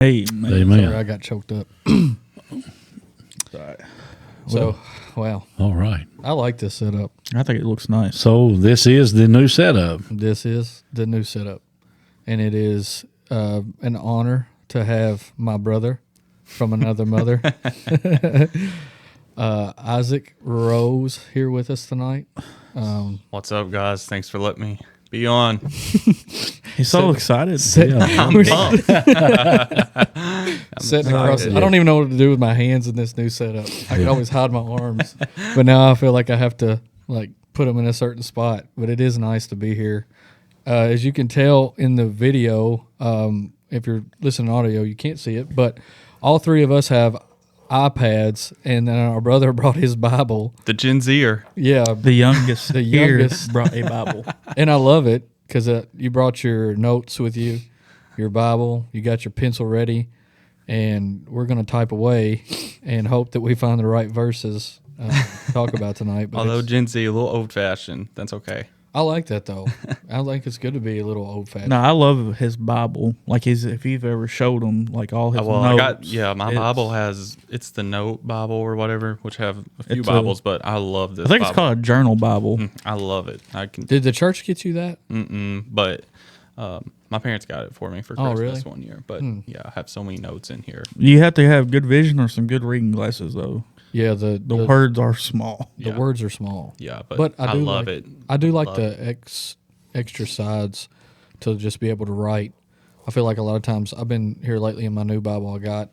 Hey, man. Amen. Sorry, I got choked up. Sorry. So, wow. All right. I like this setup. I think it looks nice. So this is the new setup. This is the new setup. And it is an honor to have my brother from another mother, Isaac Rose, here with us tonight. What's up, guys? Thanks for letting me be on. He's so excited. I'm pumped. Sitting across. excited. I don't even know what to do with my hands in this new setup. I can always hide my arms, but now I feel like I have to put them in a certain spot. But it is nice to be here. As you can tell in the video, if you're listening to audio, you can't see it, but all three of us have iPads, and then our brother brought his Bible. The Gen Zer. Yeah, The youngest The here youngest. brought a Bible. and I love it because you brought your notes with you, your Bible, you got your pencil ready, and we're going to type away and hope that we find the right verses to talk about tonight. But Although it's- Gen Z, a little old fashioned. That's okay. I like that, though. I think it's good to be a little old-fashioned. No, I love his Bible. Like if you've ever showed him like all his Well, notes. my it's- Bible it's the Note Bible or whatever, which have a few It's a- Bibles, but I love this I think Bible. it's called a journal Bible. I love it. I can, Did the church get you that? but my parents got it for me for Oh, Christmas really? one year. But yeah, I have so many notes in here. You have to have good vision or some good reading glasses, though. Yeah, the words are small. The Yeah. words are small. Yeah, But I do love like, it. I do like Love the extra sides to just be able to write. I feel like a lot of times I've been here lately in my new Bible. I got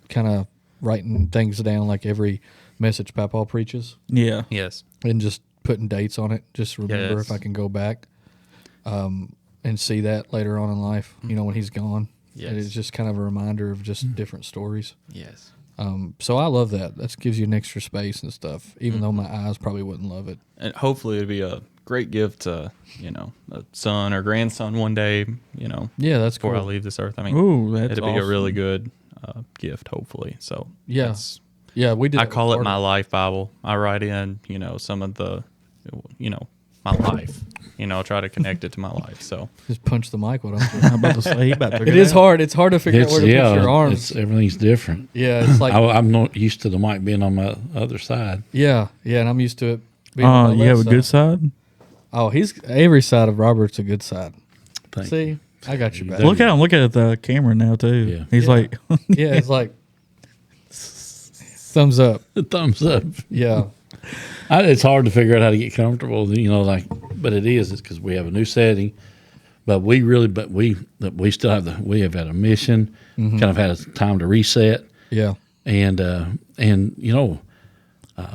kind of writing things down like every message Papa preaches Yeah. Yes. and just putting dates on it. Just remember Yes. if I can go back and see that later on in life. You know, when he's gone. Yes. And it's just kind of a reminder of just different stories. Yes. So I love that. That gives you an extra space and stuff. Even though my eyes probably wouldn't love it. And hopefully it'll be a great gift to, a son or grandson one day, Yeah, that's before cool. I leave this earth. I mean, Ooh, that's it'll be a really awesome. good gift, hopefully. So Yeah. that's- Yeah, we did. I that with call it Carter. my life Bible. I write in, some of the, my life. Try to connect it to my life. So Just punch the mic. What I'm I'm about to say he about to It is hard. It's hard to figure out It's where to put your arms. everything's different. Yeah, it's like I'm not used to the mic being on my other side. yeah, and I'm used to it. Being on my You have a left good side. side? Oh, he's every side of Robert's a good side. Thank you. See, I got your back. There Look at him. Look at the camera now, too. Yeah. He's Yeah. like, Yeah, it's like thumbs up. Thumbs up. Yeah, It's hard to figure out how to get comfortable, but it is. It's because we have a new setting, but we still have we have had a mission, kind of had a time to reset, yeah, and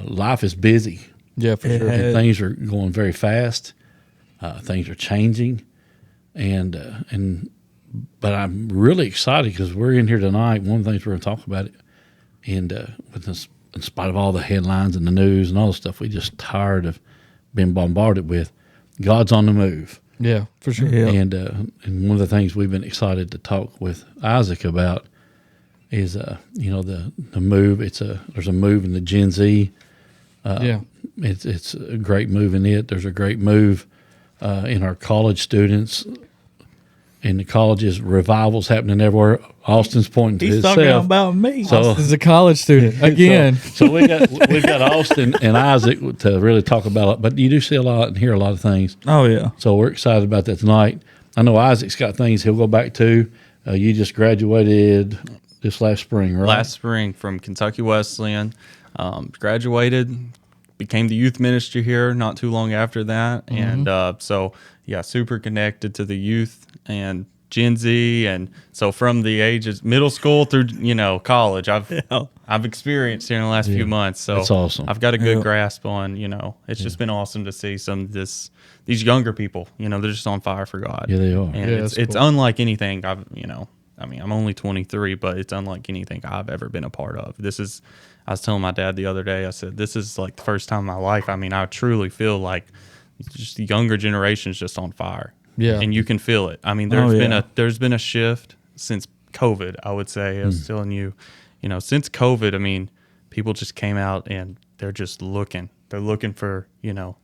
life is busy. yeah, for sure. And things are going very fast. Things are changing, but I'm really excited because we're in here tonight. One of the things we're going to talk about it, and with this, in spite of all the headlines and the news and all the stuff, we just tired of being bombarded with. God's on the move, Yeah, for sure. Yeah. and one of the things we've been excited to talk with Isaac about is the move. There's a move in the Gen Z. Yeah, It's a great move in it. There's a great move in our college students. In the colleges, revivals happening everywhere. Austin's pointing to he's talking himself. about me. So, this is a college student again. so we've got Austin and Isaac to really talk about it. But you do see a lot and hear a lot of things. Oh, yeah. So we're excited about that tonight. I know Isaac's got things he'll go back to. You just graduated this last spring, right? last spring from Kentucky Wesleyan, graduated, became the youth minister here not too long after that. And so, yeah, super connected to the youth and Gen Z. And so from the ages middle school through, college, I've experienced here in the last few months. So That's awesome. I've got a good Yeah. grasp on, it's just been awesome to see some of these younger people, they're just on fire for God. Yeah, they are. And Yeah, it's that's cool. unlike anything I'm only 23, but it's unlike anything I've ever been a part of. I was telling my dad the other day, I said, this is like the first time in my life. I truly feel like just the younger generation's just on fire. Yeah. And you can feel it. There's been a shift since COVID, I would say. I was telling you, since COVID, people just came out and they're just looking. They're looking for, for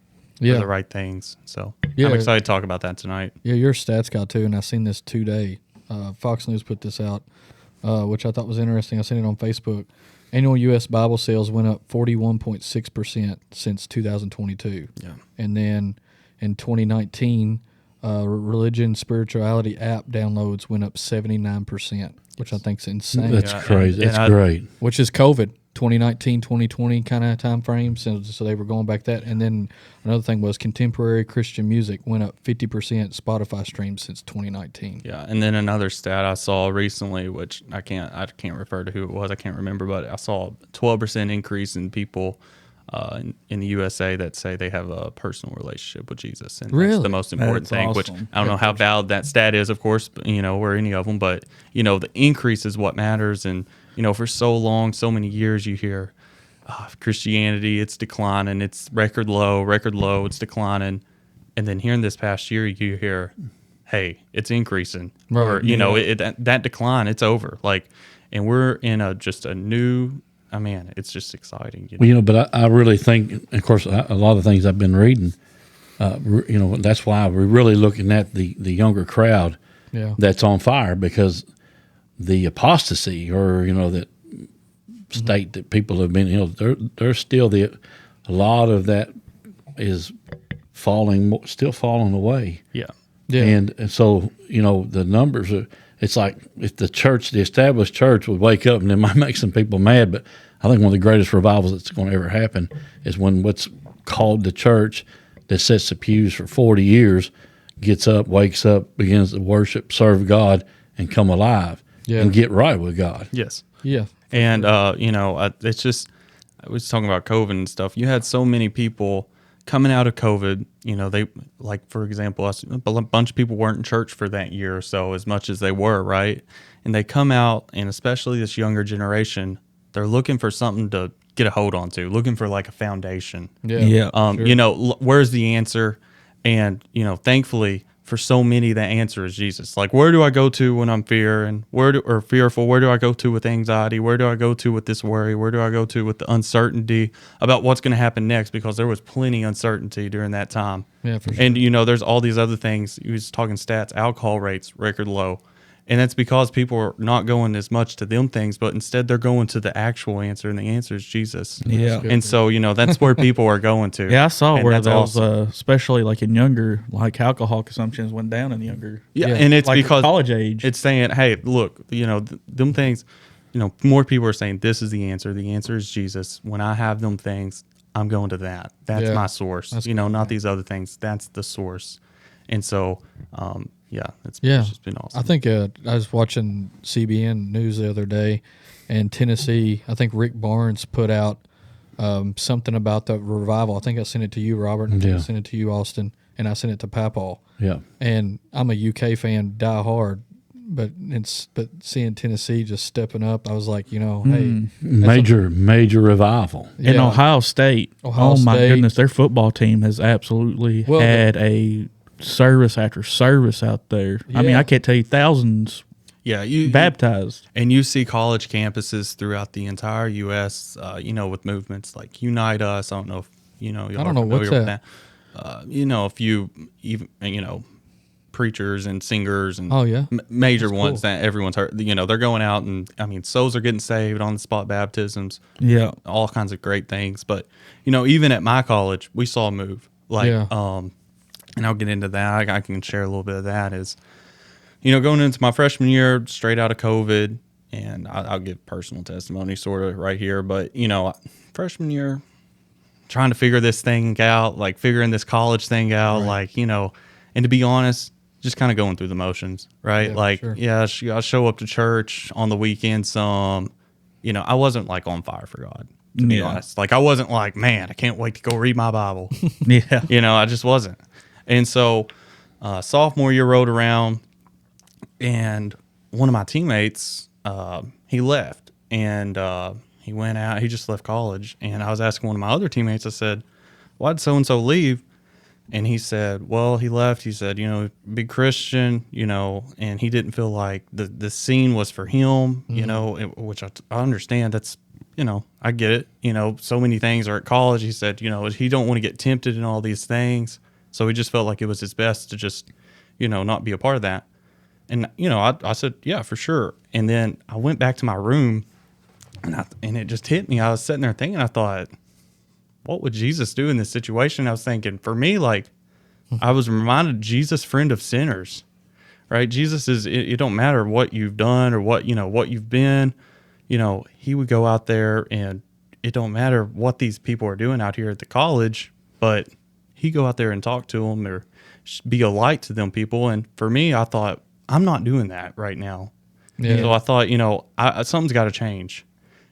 Yeah. the right things. So Yeah. I'm excited to talk about that tonight. Yeah, you're a stats guy too, and I seen this today. Fox News put this out, which I thought was interesting. I seen it on Facebook. Annual U.S. Bible sales went up 41.6% since 2022. Yeah. And then in 2019, religion spirituality app downloads went up 79%, which I think is insane. That's Yeah, crazy. and That's I- great. Which is COVID, 2019, 2020 kind of time frame. So they were going back that. And then another thing was contemporary Christian music went up 50% Spotify streams since 2019. Yeah, and then another stat I saw recently, which I can't refer to who it was. I can't remember, but I saw a 12% increase in people in the USA that say they have a personal relationship with Jesus, and that's Really? the most important That's thing. Which awesome. I don't know how valid that stat is, of course, but, or any of them, but the increase is what matters. And for so long, so many years, you hear Christianity, it's declining, it's record low, it's declining. And then here in this past year, you hear, hey, it's increasing. Right. Or, that decline, it's over. And we're in just a new, man, it's just exciting. Well, but I really think, of course, a lot of things I've been reading, that's why we're really looking at the younger crowd Yeah. that's on fire, because the apostasy, or, that state that people have been, there's still a lot of that is still falling away. Yeah. Yeah. And so, the numbers are, it's like if the established church would wake up, and it might make some people mad, but I think one of the greatest revivals that's going to ever happen is when what's called the church that sits the pews for 40 years gets up, wakes up, begins to worship, serve God, and come alive Yeah. and get right with God. Yes. Yeah. And, it's just, I was talking about COVID and stuff. You had so many people coming out of COVID, they, like, for example, a bunch of people weren't in church for that year or so, as much as they were, right? And they come out, and especially this younger generation, they're looking for something to get a hold on to, looking for like a foundation. Yeah. Yeah. Sure. Where's the answer? And, thankfully, for so many, the answer is Jesus. Like, where do I go to when I'm fearful? Where do I go to with anxiety? Where do I go to with this worry? Where do I go to with the uncertainty about what's going to happen next? Because there was plenty of uncertainty during that time. Yeah, for sure. And, there's all these other things. He was talking stats, alcohol rates, record low. And that's because people are not going as much to them things, but instead they're going to the actual answer, and the answer is Jesus. Yeah. good. And so, that's where people are going to. Yeah, I saw And where that's those, awesome. especially like in younger, like alcohol consumptions went down in younger. Yeah, Yeah. and it's like because college age. it's saying, hey, look, them things, more people are saying this is the answer. The answer is Jesus. When I have them things, I'm going to that. That's Yeah. my source. That's Not these other things. That's the source. And so, it's Yeah. just been awesome. I think I was watching CBN News the other day, and Tennessee, I think Rick Barnes put out something about the revival. I think I sent it to you, Robert, and I Yeah. sent it to you, Austin, and I sent it to Papal. Yeah. And I'm a UK fan, die hard, but seeing Tennessee just stepping up, I was like, hey, Major revival. in yeah. Ohio State. Ohio oh my State. goodness, their football team has absolutely Well, had a service after service out there. I mean, Yeah. I can't tell you thousands yeah, you baptized. And you see college campuses throughout the entire U.S., with movements like Unite Us. I don't know if, y'all I don't are know, familiar what's with that? A few, even, preachers and singers and Oh, yeah? major That's ones cool. that everyone's heard. They're going out and, souls are getting saved, on the spot baptisms, Yeah. all kinds of great things. But, even at my college, we saw a move. Like, Yeah. and I'll get into that. I can share a little bit of that is, going into my freshman year, straight out of COVID, and I'll give personal testimony sort of right here, but, freshman year, trying to figure this thing out, like figuring this college thing out, like, and to be honest, just kind of going through the motions, right? Yeah, for Like, sure. I show up to church on the weekend some, I wasn't like on fire for God, to be Yeah. honest. Like, I wasn't like, man, I can't wait to go read my Bible. Yeah. I just wasn't. And so sophomore year rolled around, and one of my teammates, he left, and he went out. He just left college, and I was asking one of my other teammates, I said, why'd so-and-so leave? And he said, well, he left. He said, big Christian, and he didn't feel like the scene was for him, which I understand. That's, I get it. So many things are at college. He said, he don't want to get tempted in all these things. So he just felt like it was his best to just, not be a part of that. And, I said, yeah, for sure. And then I went back to my room and it just hit me. I was sitting there thinking, I thought, what would Jesus do in this situation? I was thinking, for me, like, I was reminded Jesus, friend of sinners, right? Jesus is, it don't matter what you've done or what you've been, he would go out there, and it don't matter what these people are doing out here at the college, but he go out there and talk to them or be a light to them people. And for me, I thought, I'm not doing that right now. Yeah. So I thought, something's got to change.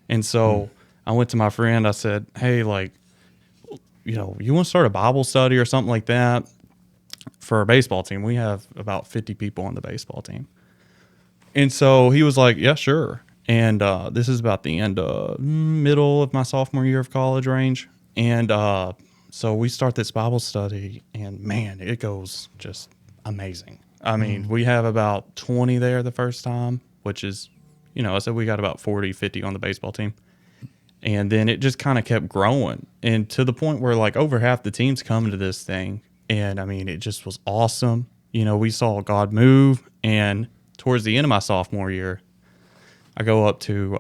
And so I went to my friend. I said, hey, like, you want to start a Bible study or something like that for our baseball team? We have about 50 people on the baseball team. And so he was like, yeah, sure. And this is about the middle of my sophomore year of college range. And so we start this Bible study, and man, it goes just amazing. I mean, we have about 20 there the first time, which is, I said we got about 40, 50 on the baseball team. And then it just kind of kept growing, and to the point where like over half the teams coming to this thing. And I mean, it just was awesome. We saw God move. And towards the end of my sophomore year, I go up to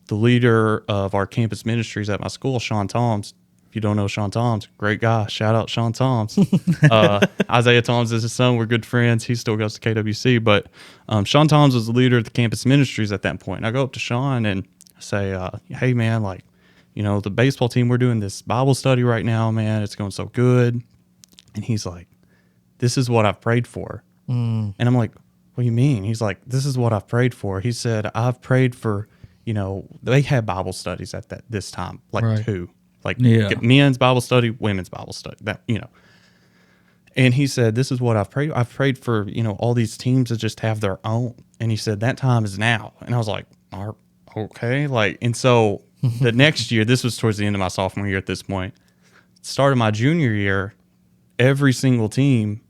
the leader of our campus ministries at my school, Sean Toms. If you don't know Sean Toms, great guy. Shout out Sean Toms. Isaiah Toms is his son. We're good friends. He still goes to KWC. But Sean Toms was the leader of the campus ministries at that point. And I go up to Sean and say, hey, man, like, the baseball team, we're doing this Bible study right now, man. It's going so good. And he's like, this is what I've prayed for. And I'm like, what do you mean? He's like, this is what I've prayed for. He said, I've prayed for, they had Bible studies at this time, like Right. 2. Like Yeah. men's Bible study, women's Bible study, And he said, this is what I've prayed. I've prayed for, all these teams to just have their own. And he said, that time is now. And I was like, okay. Like, and so the next year, this was towards the end of my sophomore year at this point, start of my junior year, every single team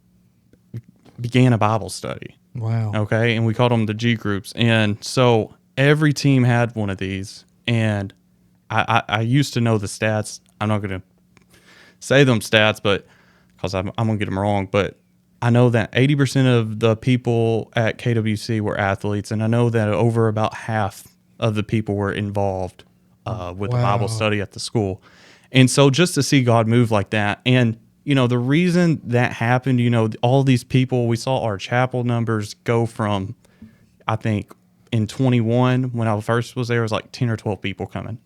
began a Bible study. Wow. Okay. And we called them the G groups. And so every team had one of these. And I used to know the stats. I'm not going to say them stats, but because I'm going to get them wrong. But I know that 80% of the people at KWC were athletes. And I know that over about half of the people were involved with the Bible study at the school. And so just to see God move like that. And, the reason that happened, all these people, we saw our chapel numbers go from, I think, in 21, when I first was there, it was like 10 or 12 people coming.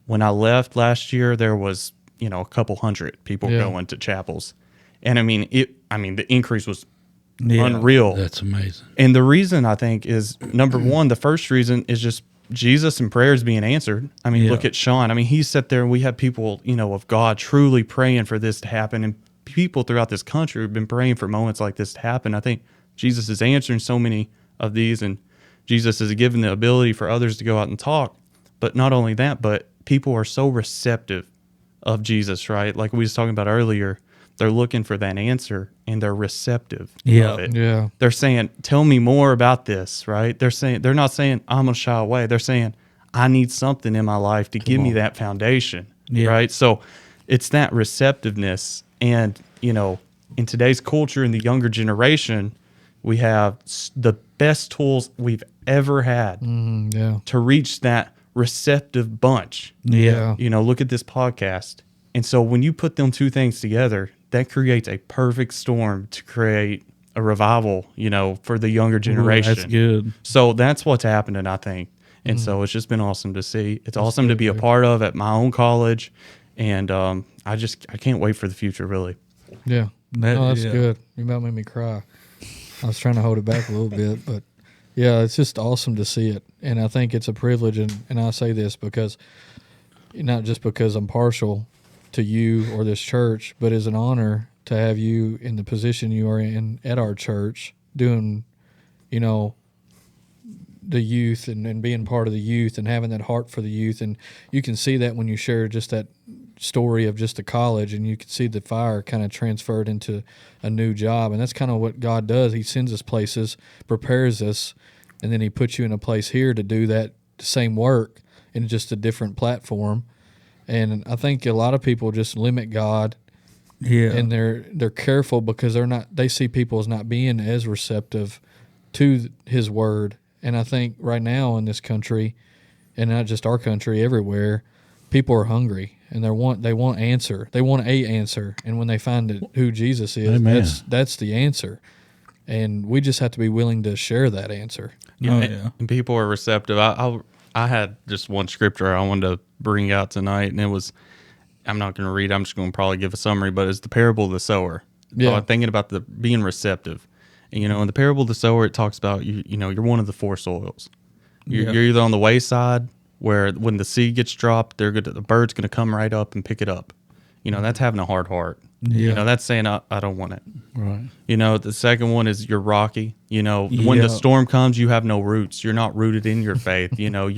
When I left last year, there was, a couple hundred people going to chapels. And the increase was unreal. That's amazing. And the reason I think is, number one, the first reason is just Jesus and prayers being answered. I mean, look at Sean. I mean, he sat there and we have people, of God truly praying for this to happen. And people throughout this country have been praying for moments like this to happen. I think Jesus is answering so many of these, and Jesus is given the ability for others to go out and talk. But not only that, but people are so receptive of Jesus, right? Like we was talking about earlier, they're looking for that answer and they're receptive of it. Yeah. They're saying, tell me more about this, right? They're not saying, I'm going to shy away. They're saying, I need something in my life to give me that foundation, right? So it's that receptiveness. And, in today's culture, in the younger generation, we have the best tools we've ever had to reach that receptive bunch. Yeah. Look at this podcast. And so when you put them two things together, that creates a perfect storm to create a revival, for the younger generation. That's good. So that's what's happening, I think. And so it's just been awesome to see. It's awesome to be a part of at my own college. And I can't wait for the future, really. Yeah. That's yeah. good. You about made me cry. I was trying to hold it back a little bit, but yeah, it's just awesome to see it. And I think it's a privilege, and I say this because, not just because I'm partial to you or this church, but as an honor to have you in the position you are in at our church doing, the youth and being part of the youth and having that heart for the youth. And you can see that when you share just that story of just the college, and you can see the fire kind of transferred into a new job. And that's kind of what God does. He sends us places, prepares us, and then he puts you in a place here to do that same work in just a different platform. And I think a lot of people just limit God, Yeah. and they're careful because they see people as not being as receptive to His Word. And I think right now in this country, and not just our country, everywhere, people are hungry and they want answer. They want a answer, and when they find who Jesus is, Amen. that's the answer. And we just have to be willing to share that answer. Oh, yeah. And people are receptive. I had just one scripture I wanted to bring out tonight, and it was, I'm not going to read, I'm just going to probably give a summary, but it's the parable of the sower. Yeah. So I'm thinking about the being receptive. And, in the parable of the sower, it talks about, you're one of the four soils. You're either on the wayside, where when the seed gets dropped, the bird's going to come right up and pick it up. That's having a hard heart. Yeah. That's saying, I don't want it. Right. The second one is you're rocky. When the storm comes, you have no roots. You're not rooted in your faith. You have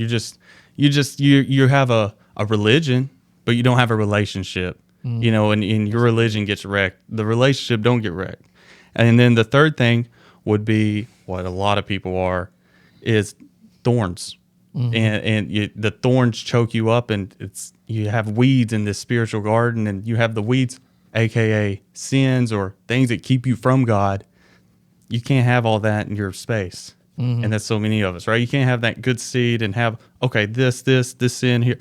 a religion, but you don't have a relationship. And your religion gets wrecked. The relationship don't get wrecked. And then the third thing would be what a lot of people are, is thorns. And the thorns choke you up, and you have weeds in this spiritual garden, and you have the weeds, aka sins or things that keep you from God. You can't have all that in your space. And that's so many of us, right? You can't have that good seed and have, this sin here,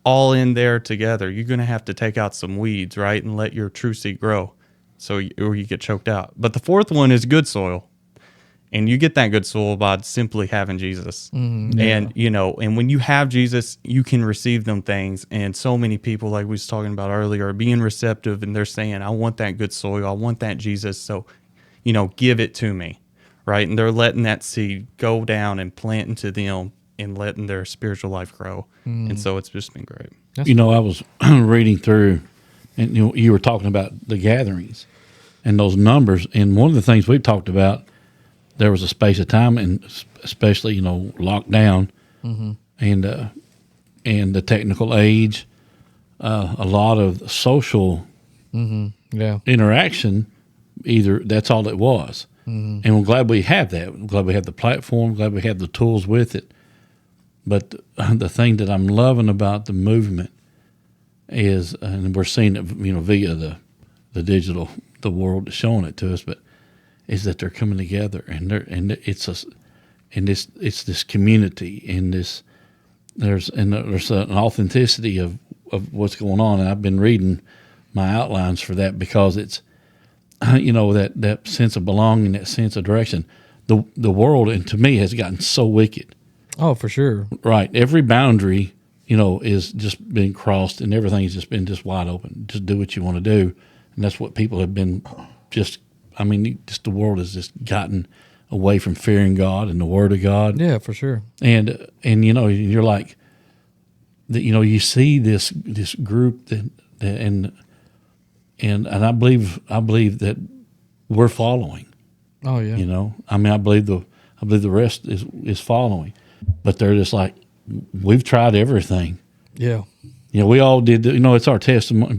all in there together. You're going to have to take out some weeds, right? And let your true seed grow, or you get choked out. But the fourth one is good soil. And you get that good soil by simply having Jesus. And, and when you have Jesus, you can receive them things. And so many people, like we was talking about earlier, are being receptive, and they're saying, I want that good soil. I want that Jesus. So, give it to me, right? And they're letting that seed go down and plant into them and letting their spiritual life grow. And so it's just been great. I was reading through, and you were talking about the gatherings and those numbers. And one of the things we've talked about, there was a space of time, and especially lockdown, and the technical age, a lot of social interaction. Either that's all it was, and we're glad we have that. We're glad we have the platform. Glad we have the tools with it. But the thing that I'm loving about the movement is, and we're seeing it, via the digital, the world is showing it to us, but is that they're coming together, and it's this community, and there's an authenticity of what's going on. And I've been reading my outlines for that, because it's that sense of belonging, that sense of direction. The world, and to me, has gotten so wicked. Oh, for sure. Right. Every boundary, is just being crossed, and everything's just been just wide open. Just do what you want to do, and that's what people have been just the world has just gotten away from fearing God and the Word of God. Yeah, for sure. And you're like, you see this group and I believe that we're following. Oh yeah. I believe the rest is following, but they're just like, we've tried everything. Yeah. We all did. It's our testimony,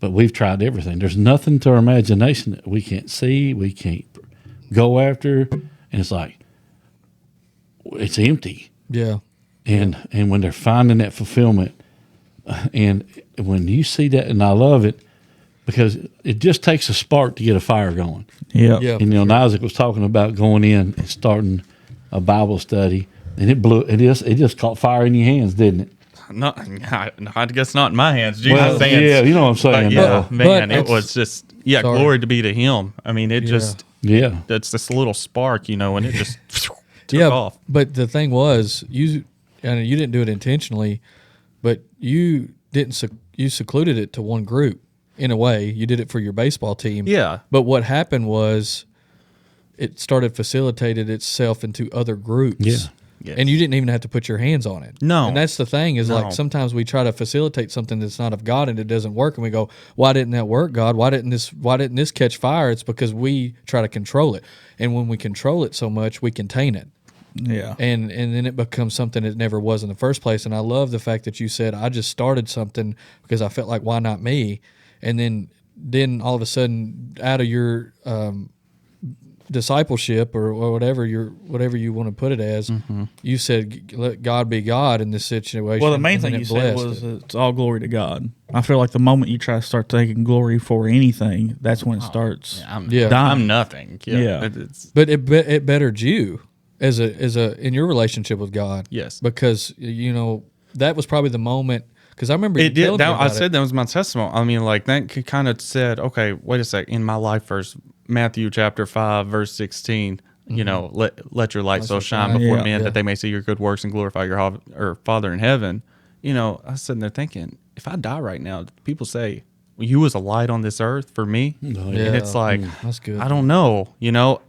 but we've tried everything. There's nothing to our imagination that we can't see, we can't go after, and it's like, it's empty. Yeah. And when they're finding that fulfillment, and when you see that, and I love it, because it just takes a spark to get a fire going. Yeah. Yeah. And Isaac was talking about going in and starting a Bible study, and it just caught fire in your hands, didn't it? Not, I guess not in my hands. Jesus' hands. Yeah, you know what I'm saying. But yeah, though. man, But it was just sorry. glory to be to Him. I mean, it just Yeah. that's this little spark, and it just took Yeah. off. But the thing was, you didn't do it intentionally, but you didn't. You secluded it to one group in a way. You did it for your baseball team. Yeah. But what happened was, it facilitated itself into other groups. Yeah. Yes. And you didn't even have to put your hands on it. No. And that's the thing is, No. like, sometimes we try to facilitate something that's not of God, and it doesn't work, and we go, why didn't that work, God? Why didn't this catch fire? It's because we try to control it. And when we control it so much, we contain it. Yeah. And then it becomes something it never was in the first place. And I love the fact that you said, I just started something because I felt like, why not me? And then all of a sudden, out of your discipleship or whatever you want to put it as, you said, let God be God in this situation. Well, the main and then thing it you said blessed was it. it's all glory to God. I feel like the moment you try to start taking glory for anything, that's when it starts. Yeah. I'm nothing. Yeah. It's, But it bettered you as a in your relationship with God. Yes. Because that was probably the moment. Because I remember you it did. telling me That, I about said it. that was my testimony. I mean, like that kind of said, okay, wait a sec. In my life verse, Matthew chapter 5, verse 16. Let your light so shine before men that they may see your good works and glorify your or Father in heaven. I was sitting there thinking, if I die right now, people say, well, you was a light on this earth for me. Yeah. And it's like, That's good. I don't know.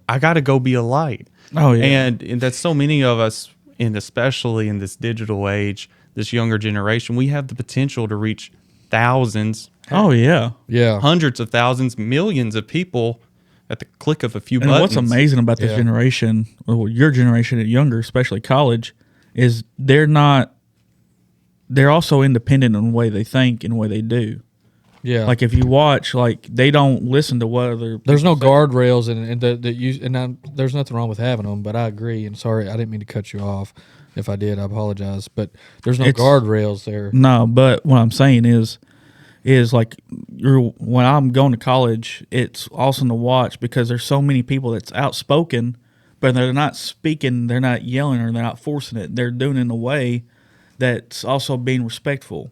I got to go be a light. Oh, yeah. And that's so many of us, and especially in this digital age, this younger generation, we have the potential to reach thousands, Oh, yeah. Yeah. hundreds of thousands, millions of people at the click of a few And buttons. what's amazing about this Yeah. generation, or your generation and younger, especially college, is they're also independent in the way they think and the way they do. Yeah. Like if you watch, like they don't listen to what other There's no people say. guardrails, there's nothing wrong with having them. But I agree. And sorry, I didn't mean to cut you off. If I did, I apologize. But there's no It's- guardrails there. No, but what I'm saying is like when I'm going to college, it's awesome to watch because there's so many people that's outspoken, but they're not speaking, they're not yelling, or they're not forcing it. They're doing it in a way that's also being respectful.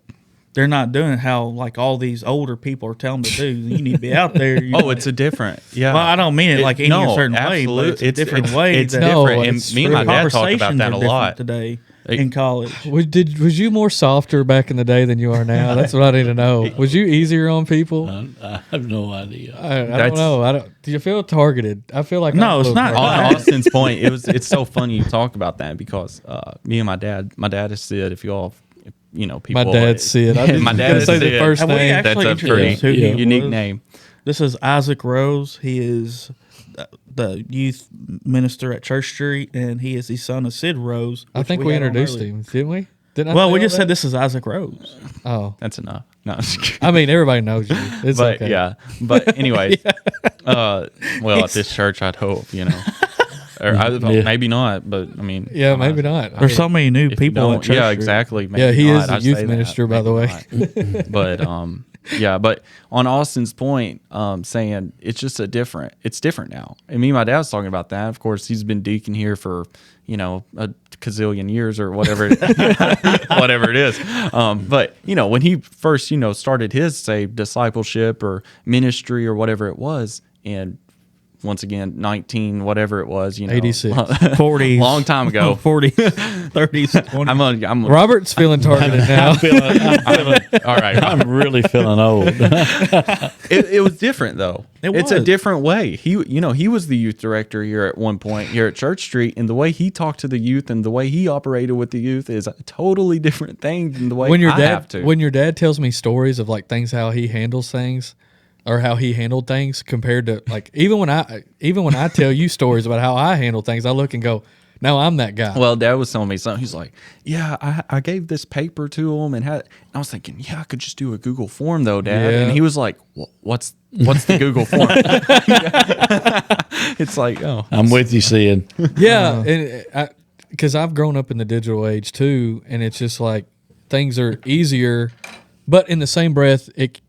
They're not doing it how like all these older people are telling them to do. You need to be out there. Oh, it's a different. Yeah. Well, I don't mean it like any no, certain way, but it's a different way. It's that different. it's And me and my true. dad talk about conversations that are a different lot. today in college. Was you more softer back in the day than you are now? That's what I need to know. Was you easier on people? I have no idea. I don't That's- know. Do you feel targeted? I feel like No, I'm a it's little not. targeted. On Austin's point, it's so funny you talk about that because me and my dad is Sid. If y'all, people. My dad's Sid. I My was dad gonna is say the Sid. first Have we name. actually That's a pretty introduced who he unique was? name. This is Isaac Rose. He is the youth minister at Church Street, and he is the son of Sid Rose. I which think we had on introduced earlier. him, didn't we? Didn't I Well, say we all just that? said this is Isaac Rose. Oh, That's enough. No, I'm just kidding. I mean, everybody knows you. It's But okay. yeah, but anyways, well, at this church, I'd hope or maybe not, but I mean, Yeah, maybe not. There's so many new if you people at don't- Church yeah, Street. exactly. Maybe Yeah, he not. is the I'd youth say that. minister, by the Maybe way. not. But but on Austin's point, saying it's just it's different now. And me and my dad was talking about that. Of course, he's been deacon here for a gazillion years or whatever, whatever it is. But when he first started his say discipleship or ministry or whatever it was, and once again 19 whatever it was 86. 40s. long time ago. 40s, 30s. I'm Robert's feeling targeted now. all right. I'm really feeling old. It was different though. It's a was. different way. He was the youth director here at one point here at Church Street, and the way he talked to the youth and the way he operated with the youth is a totally different thing than the way when your I have to. dad tells me stories of like things how he handles things or how he handled things compared to like even when I tell you stories about how I handle things, I look and go, no, I'm that guy. Well, Dad was telling me something. He's like, "Yeah, I gave this paper to him, and I was thinking, yeah, I could just do a Google form, though, Dad." Yeah. And he was like, "What's the Google form?" It's like, oh, I'm with you, Sid. Yeah, and because I've grown up in the digital age too, and it's just like things are easier, but in the same breath, it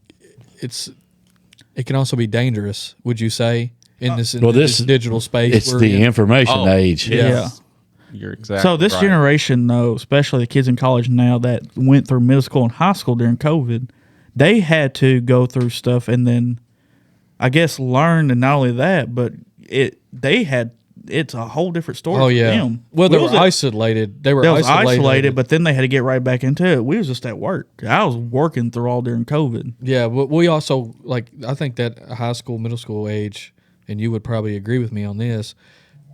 can also be dangerous. Would you say in this this digital space? It's we're the in? information age. yes. You're exactly So this right. generation, though, especially the kids in college now that went through middle school and high school during COVID, they had to go through stuff and then, I guess, learn. And not only that, but it's a whole different story. Oh for yeah. them. Well, they We were was isolated. They were They was isolated. isolated, but then they had to get right back into it. We was just at work. I was working through all during COVID. Yeah, but we also I think that high school, middle school age, and you would probably agree with me on this,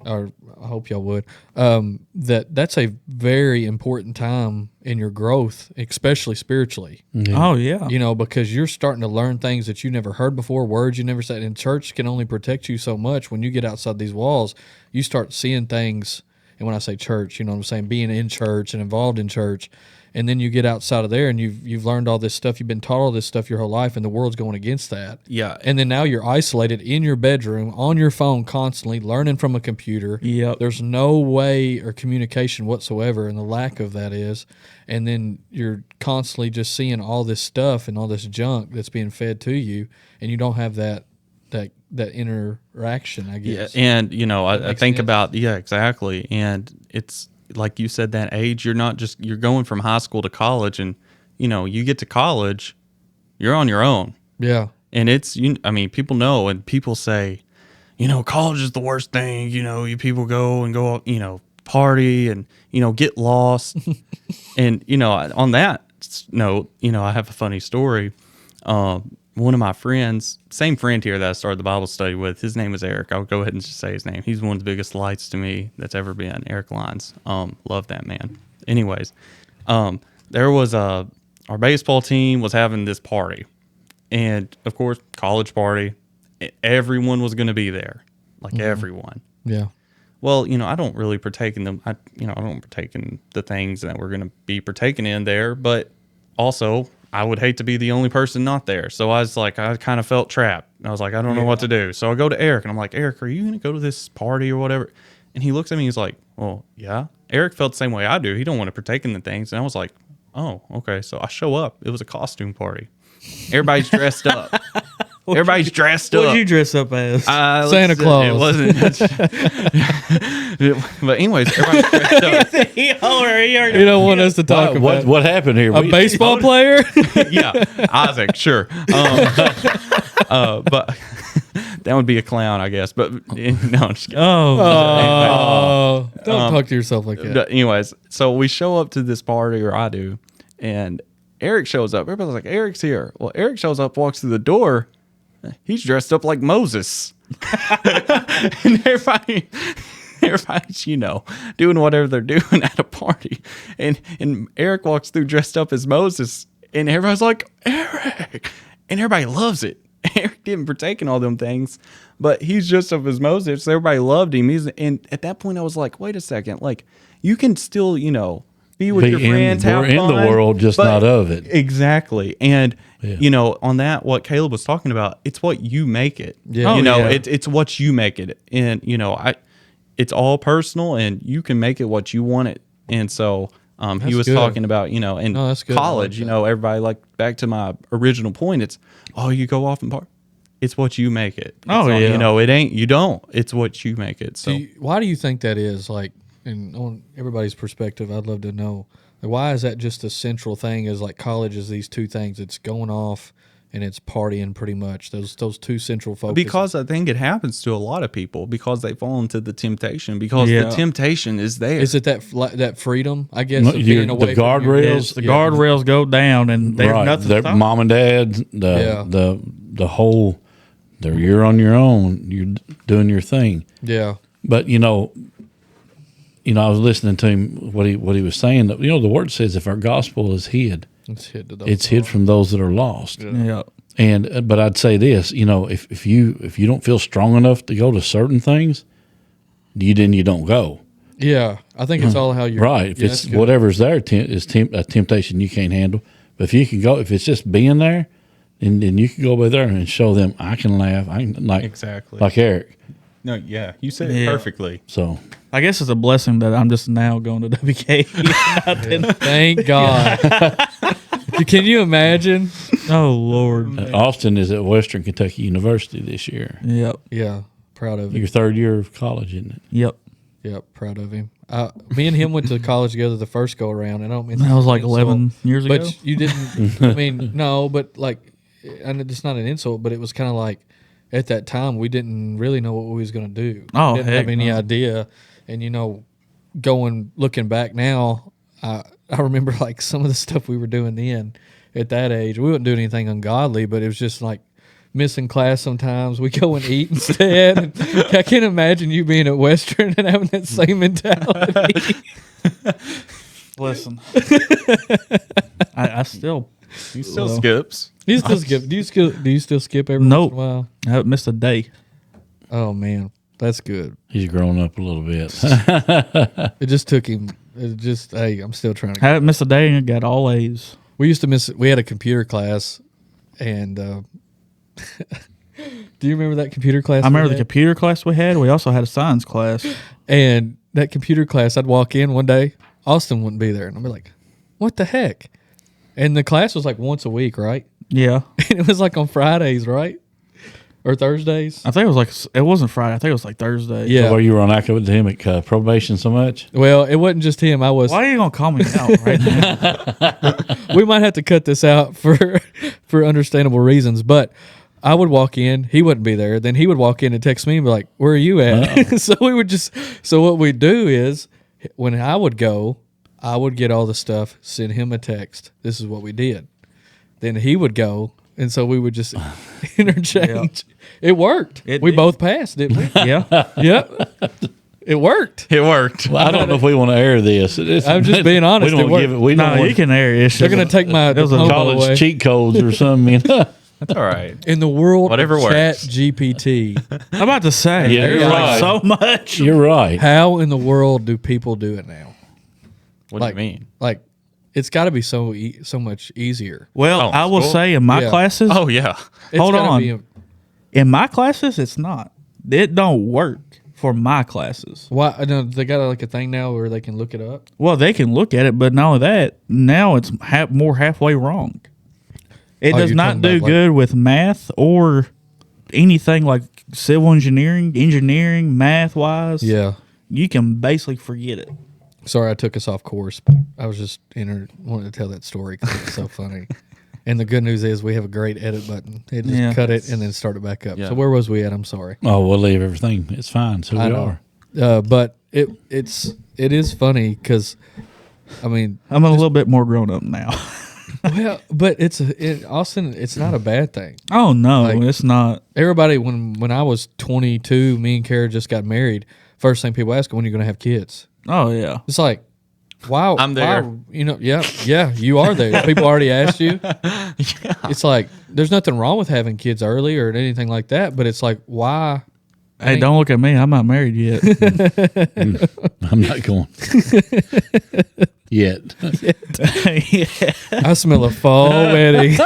or I hope y'all would. That's a very important time in your growth, especially spiritually. Oh yeah. Because you're starting to learn things that you never heard before, words you never said. And church can only protect you so much. When you get outside these walls, you start seeing things And when I say church, you know what I'm saying, being in church and involved in church. And then you get outside of there and you've learned all this stuff. You've been taught all this stuff your whole life, and the world's going against that. Yeah. And then now you're isolated in your bedroom on your phone constantly, learning from a computer. Yep. There's no way or communication whatsoever, and the lack of that is. And then you're constantly just seeing all this stuff and all this junk that's being fed to you, and you don't have that interaction, I Yeah, guess. and I makes think sense. about exactly, and it's like you said, that age. You're going from high school to college, and you get to college, you're on your own, Yeah. and people know, and people say, college is the worst thing. You people go party and get lost, and on that note, I have a funny story. One of my friends, same friend here that I started the Bible study with, his name is Eric. I'll go ahead and just say his name. He's one of the biggest lights to me that's ever been. Eric Lyons. Love that man. Anyways, there was our baseball team was having this party, and of course, college party. Everyone was going to be there, like everyone. Yeah. Well, I don't really partake in them. I don't partake in the things that we're going to be partaking in there, but also I would hate to be the only person not there. So I was like, I kind of felt trapped. I was like, I don't know what to do. So I go to Eric and I'm like, Eric, are you going to go to this party or whatever? And he looks at me, he's like, well, yeah. Eric felt the same way I do. He don't want to partake in the things. And I was like, oh, okay. So I show up. It was a costume party. Everybody's dressed up. Everybody's dressed up. What'd you dress up as? Santa Claus. It wasn't. But anyways, everybody's dressed up. You don't want us to talk about What happened here? a baseball player? Yeah, Isaac, sure. But that would be a clown, I guess. But no, I'm just kidding. Oh, Don't talk to yourself like that. But anyways, so we show up to this party, or I do, and Eric shows up. Everybody's like, Eric's here. Well, Eric shows up, walks through the door. He's dressed up like Moses. And everybody's, doing whatever they're doing at a party. And Eric walks through dressed up as Moses, and everybody's like, Eric. And everybody loves it. Eric didn't partake in all them things, but he's dressed up as Moses. So everybody loved him. And at that point, I was like, wait a second. Like, you can still, be with Be your in- friends, have we're in the fun, world, just but- not of it. Exactly. And, Yeah. on that, what Caleb was talking about, it's what you make it. Yeah. It's what you make it. And, it's all personal, and you can make it what you want it. And so he was good. talking about, in that's good. I college, like that. everybody, like, back to my original point, it's, you go off and party. It's what you make it. Oh, It's yeah. it ain't, you don't. It's what you make it. So Why do you think that is? Like, and on everybody's perspective, I'd love to know. Like, why is that just a central thing? Is like college is these two things. It's going off and it's partying pretty much. Those two central focuses. because I think it happens to a lot of people because they fall into the temptation, because Yeah. the temptation is there. is it that freedom? I guess No, of you're- being the away from your- guardrails- the guardrails go down, and there's Right. nothing. Their stopping. mom and dad, Yeah. the whole, you're on your own. You're doing your thing. Yeah, But I was listening to him what he was saying. That the word says if our gospel is hid, it's hid to those. it's hid from those that are lost. Yeah. And but I'd say this, if you don't feel strong enough to go to certain things, then you don't go. Yeah, I think it's all how you're Right. If yeah, it's that's good. whatever's there is a temptation you can't handle. But if you can go, if it's just being there, then you can go over there and show them I can laugh. I can Exactly. like Eric. No, yeah, you said Yeah. it perfectly. So I guess it's a blessing that I'm just now going to WK. Nothing. Thank God. Can you imagine? Oh Lord. Austin is at Western Kentucky University this year. Yep. Yeah, proud of him. Your third year of college, isn't it? Yep. Yep, proud of him. Me and him went to college together the first go around, and I don't mean That was like insult, 11 years ago. But you didn't. I mean, no, but like, and it's not an insult, but it was kind of like at that time we didn't really know what we was going to do. Oh, we didn't heck have any no. idea. And looking back now, I remember like some of the stuff we were doing then at that age. We wouldn't do anything ungodly, but it was just like missing class sometimes. We go and eat instead. And I can't imagine you being at Western and having that same mentality. Listen. I still He still Well, skips. Do you still skip? Do you still skip every Nope. once in a while? I haven't missed a day. Oh man, That's good. He's grown up a little bit. It just took him. It just hey, I'm still trying to. Haven't missed a day and got all A's. We used to miss. We had a computer class, and do you remember that computer class? I remember we the had? computer class we had. We also had a science class. And that computer class, I'd walk in one day, Austin wouldn't be there, and I'd be like, "What the heck?" And the class was like once a week, right? Yeah. And it was like on Fridays, right? Or Thursdays. I think it was like, it wasn't Friday. I think it was like Thursday. Yeah. Where you were on academic probation so much? Well, it wasn't just him. I was. Why are you going to call me out right now? We might have to cut this out for understandable reasons, but I would walk in, he wouldn't be there. Then he would walk in and text me and be like, "Where are you at?" So we would just. So what we'd do is, when I would go, I would get all the stuff, send him a text. This is what we did. Then he would go, and so we would just interchange. It worked. It We did. both passed, didn't we? Yeah. Yep. It worked. It worked. Well, I don't know if we want to air this. I'm just being honest, We it don't worked. give it. We No, don't you want can air it. They're gonna take my It was a diploma college away. cheat codes or something. That's all right. In the world Whatever of works. Chat GPT, I'm about to say. Yeah, there's you're like right. so much. You're right. how in the world do people do it now? What Like- do you mean? Like, it's got to be so much easier. Well, Oh, I will school? say in my Yeah. classes, Oh yeah. It's Hold gotta on. be in my classes, it's not. It don't work for my classes. why? No, they got like a thing now where they can look it up. Well, they can look at it, but not only that, now it's more halfway wrong. It Oh, does you're not talking do about, like- good with math or anything like civil engineering, math wise. Yeah. You can basically forget it. Sorry, I took us off course, but I was just wanted to tell that story because it's so funny. And the good news is we have a great edit button. It just Yeah. cut it and then start it back up. Yeah. So where was we at? I'm sorry. Oh, we'll leave everything. It's fine. So I we know. are. But it is funny because, I mean, I'm a little bit more grown up now. well, but Austin. It's not a bad thing. Oh no, Like- it's not. Everybody, when I was 22, me and Kara just got married. First thing people ask, when are you going to have kids? Oh yeah. It's like, wow, I'm there. wow, yeah, you are there. People already asked you. It's like there's nothing wrong with having kids early or anything like that, but it's like, why? Hey, don't look at me. I'm not married yet. I'm not going yet. yeah. I smell a fall wedding.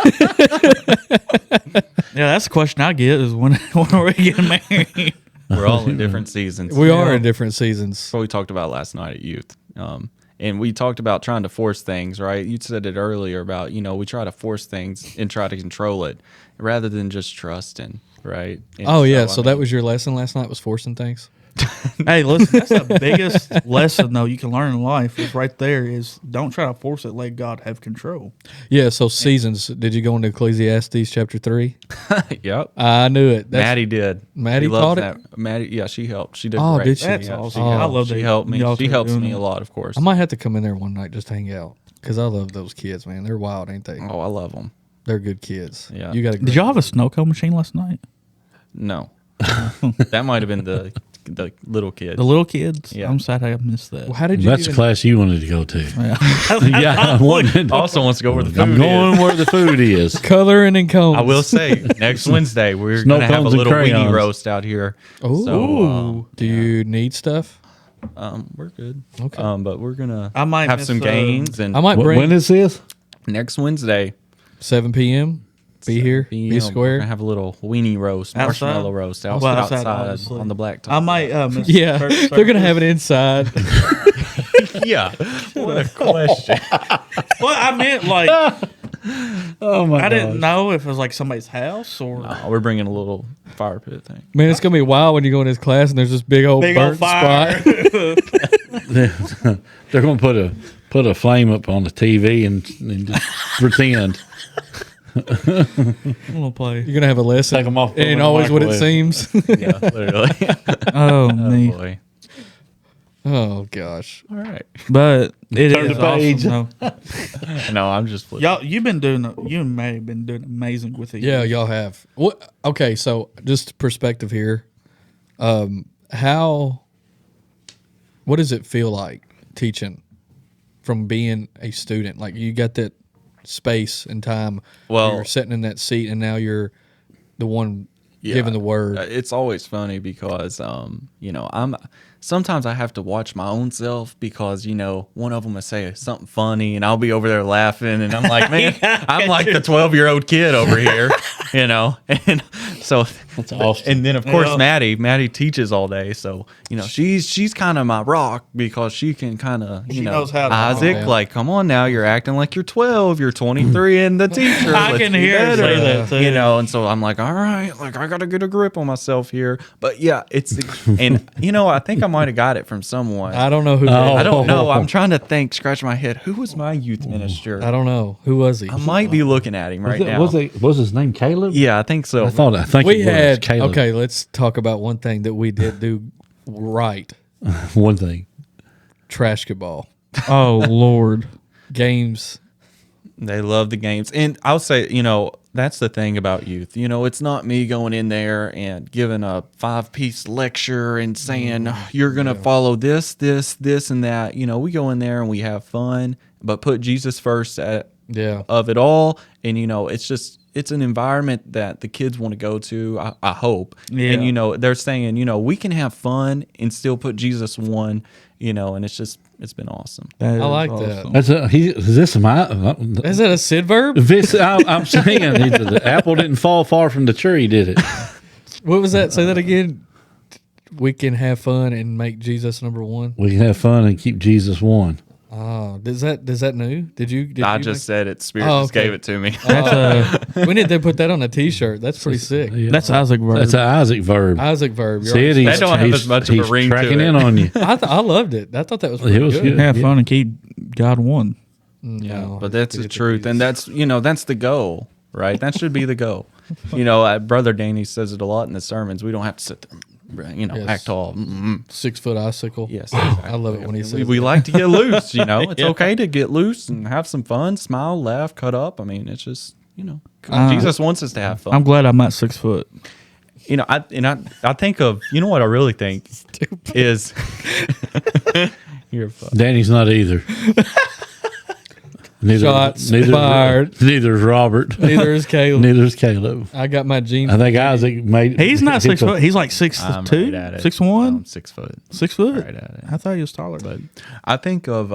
Yeah, that's the question I get is when are we getting married? We're all in different seasons. We are in different seasons. That's what we talked about last night at youth. And we talked about trying to force things, right? You said it earlier about, we try to force things and try to control it rather than just trusting, right? And Oh yeah, I so mean, that was your lesson last night, was forcing things. Hey, listen, that's the biggest lesson though you can learn in life is right there is don't try to force it, let God have control. Yeah, so seasons. Did you go into Ecclesiastes chapter 3? Yep. I knew it. Maddie did. Maddie She loves taught it? that. Maddie, yeah, she helped. She did Oh, great. did she? That's Yeah, awesome. Oh, I love that. She helped me. y'all She are helps doing me it. a lot, of course. I might have to come in there one night just to hang out because I love those kids, man. They're wild, ain't they? Oh, I love them. They're good kids. Yeah. You got to. Did y'all have a snow cone machine last night? No. That might have been the little kid. The little kids? Yeah. I'm sad I missed that. How did you? That's the even, class you wanted to go to. Yeah, I wanted. Also wants to go where the food I'm going is. where the food is. coloring and cones. I will say next Wednesday we're Snow gonna have a cones and little weenie crayons. roast out here. Ooh. So, Do you need stuff? we're good. Okay. But we're gonna I might have miss, some games and I might bring When is this? next Wednesday 7 p.m. Be here. Be We're square. gonna have a little weenie roast, Outside? marshmallow roast Well, outside, obviously. on the blacktop. I might miss Yeah, church they're gonna service. have it inside. Yeah. What a question. Well, I meant like Oh my I didn't know if it was like somebody's house or No, we're bringing a little fire pit thing. Man, it's gonna be wild when you go in this class and there's this big old big burnt old fire. spot. They're going to put a flame up on the TV and just pretend. I'm gonna play. You're gonna have a lesson. Take 'em off, put 'em in and the always what it microwave. seems. Yeah, literally. Oh, Oh me. boy. Oh gosh. All right. But it Turn is the page. awesome. Though. No, I'm just flipping. Y'all, you and May have been doing amazing with it. Yeah, y'all have. What? Okay, so just perspective here. How? What does it feel like teaching from being a student? Like you got that space and time. where Well- you're sitting in that seat, and now you're the one giving the word. It's always funny because sometimes I have to watch my own self because one of them will say something funny and I'll be over there laughing and I'm like, man, I'm like the 12-year-old kid over here, and so That's awesome. and then of course Yeah. Maddie teaches all day, so she's kind of my rock because she can kind of She knows how to- Isaac, yeah. like, come on now, you're acting like you're 12, you're 23 and the teacher. I Let's can be hear her better. say that too. And so I'm like, all right, like I gotta get a grip on myself here. But yeah, it's and I think I might have got it from someone. I don't know who. Oh. I don't know. I'm trying to think, scratch my head. Who was my youth minister? I don't know who was he. I might be looking at him right now. Was his name Caleb? Yeah, I think so. I think We it was had Caleb. okay. Let's talk about one thing that we did do right. One thing. Trash ball Oh Lord. games. They love the games. And I'll say, that's the thing about youth. It's not me going in there and giving a 5-piece lecture and saying, you're going to follow this, and that. We go in there and we have fun, but put Jesus first of it all. And, it's an environment that the kids want to go to, I hope. Yeah. And, they're saying, we can have fun and still put Jesus one, and it's been awesome. That I is like awesome. that. Is this my? Is that a Sid verb? I'm saying the apple didn't fall far from the tree, did it? What was that? Say that again. We can have fun and make Jesus number one. We can have fun and keep Jesus one. Oh, does that new? Did you? I you just said it. Spirit Oh, just okay. gave it to me. we need to put that on a T-shirt. That's pretty sick. Yeah. That's Isaac verb. That's an Isaac verb. Isaac verb. You're See it? right. They don't have as much of a he's ring to tracking it. in on you. I loved it. I thought that was pretty was good. good. Have Yeah. fun and keep God one. No, But that's the forget truth, and that's that's the goal, right? That should be the goal. Brother Danny says it a lot in the sermons. We don't have to sit there, Yes. act all. 6-foot icicle. Yes, I love it when he says we that. like to get loose. It's okay to get loose and have some fun, smile, laugh, cut up. I mean, it's just Jesus wants us to have fun. I'm glad I'm not 6 foot. I think of what I really think is you're fun. Danny's not either. Shots fired. Neither is Robert. Neither is Caleb. Neither is Caleb. I got my jeans. I think Isaac made. He's not hit 6 the- foot. He's like 6'2", I'm right at it. 6'1", I'm 6 foot. 6 foot. Right at it. I thought he was taller. But I think of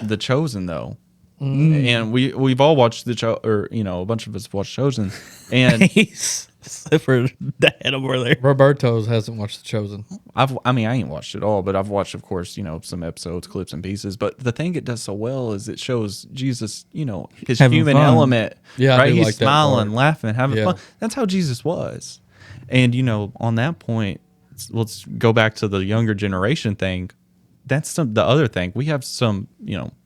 The Chosen though, and we've all watched a bunch of us watched Chosen, and He's except for Dad over there. Roberto's hasn't watched The Chosen. I ain't watched it all, but I've watched, of course, some episodes, clips, and pieces. But the thing it does so well is it shows Jesus, his Having human fun. element. Yeah, I right. do He's like that smiling, part. laughing, having Yeah. fun. That's how Jesus was. And on that point, let's go back to the younger generation thing. That's the other thing. We have some,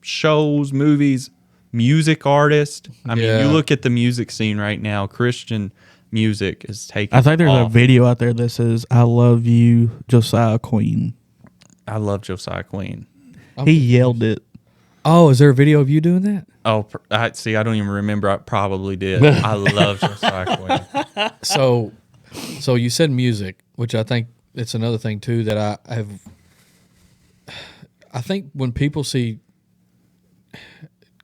shows, movies, music artists. I mean, Yeah. you look at the music scene right now. Christian music is taking. I think there's a off. video out there that says "I love you, Josiah Queen." I love Josiah Queen. He yelled it. Oh, is there a video of you doing that? Oh, I see. I don't even remember. I probably did. I love Josiah Quinn. So you said music, which I think it's another thing too that I have. I think when people see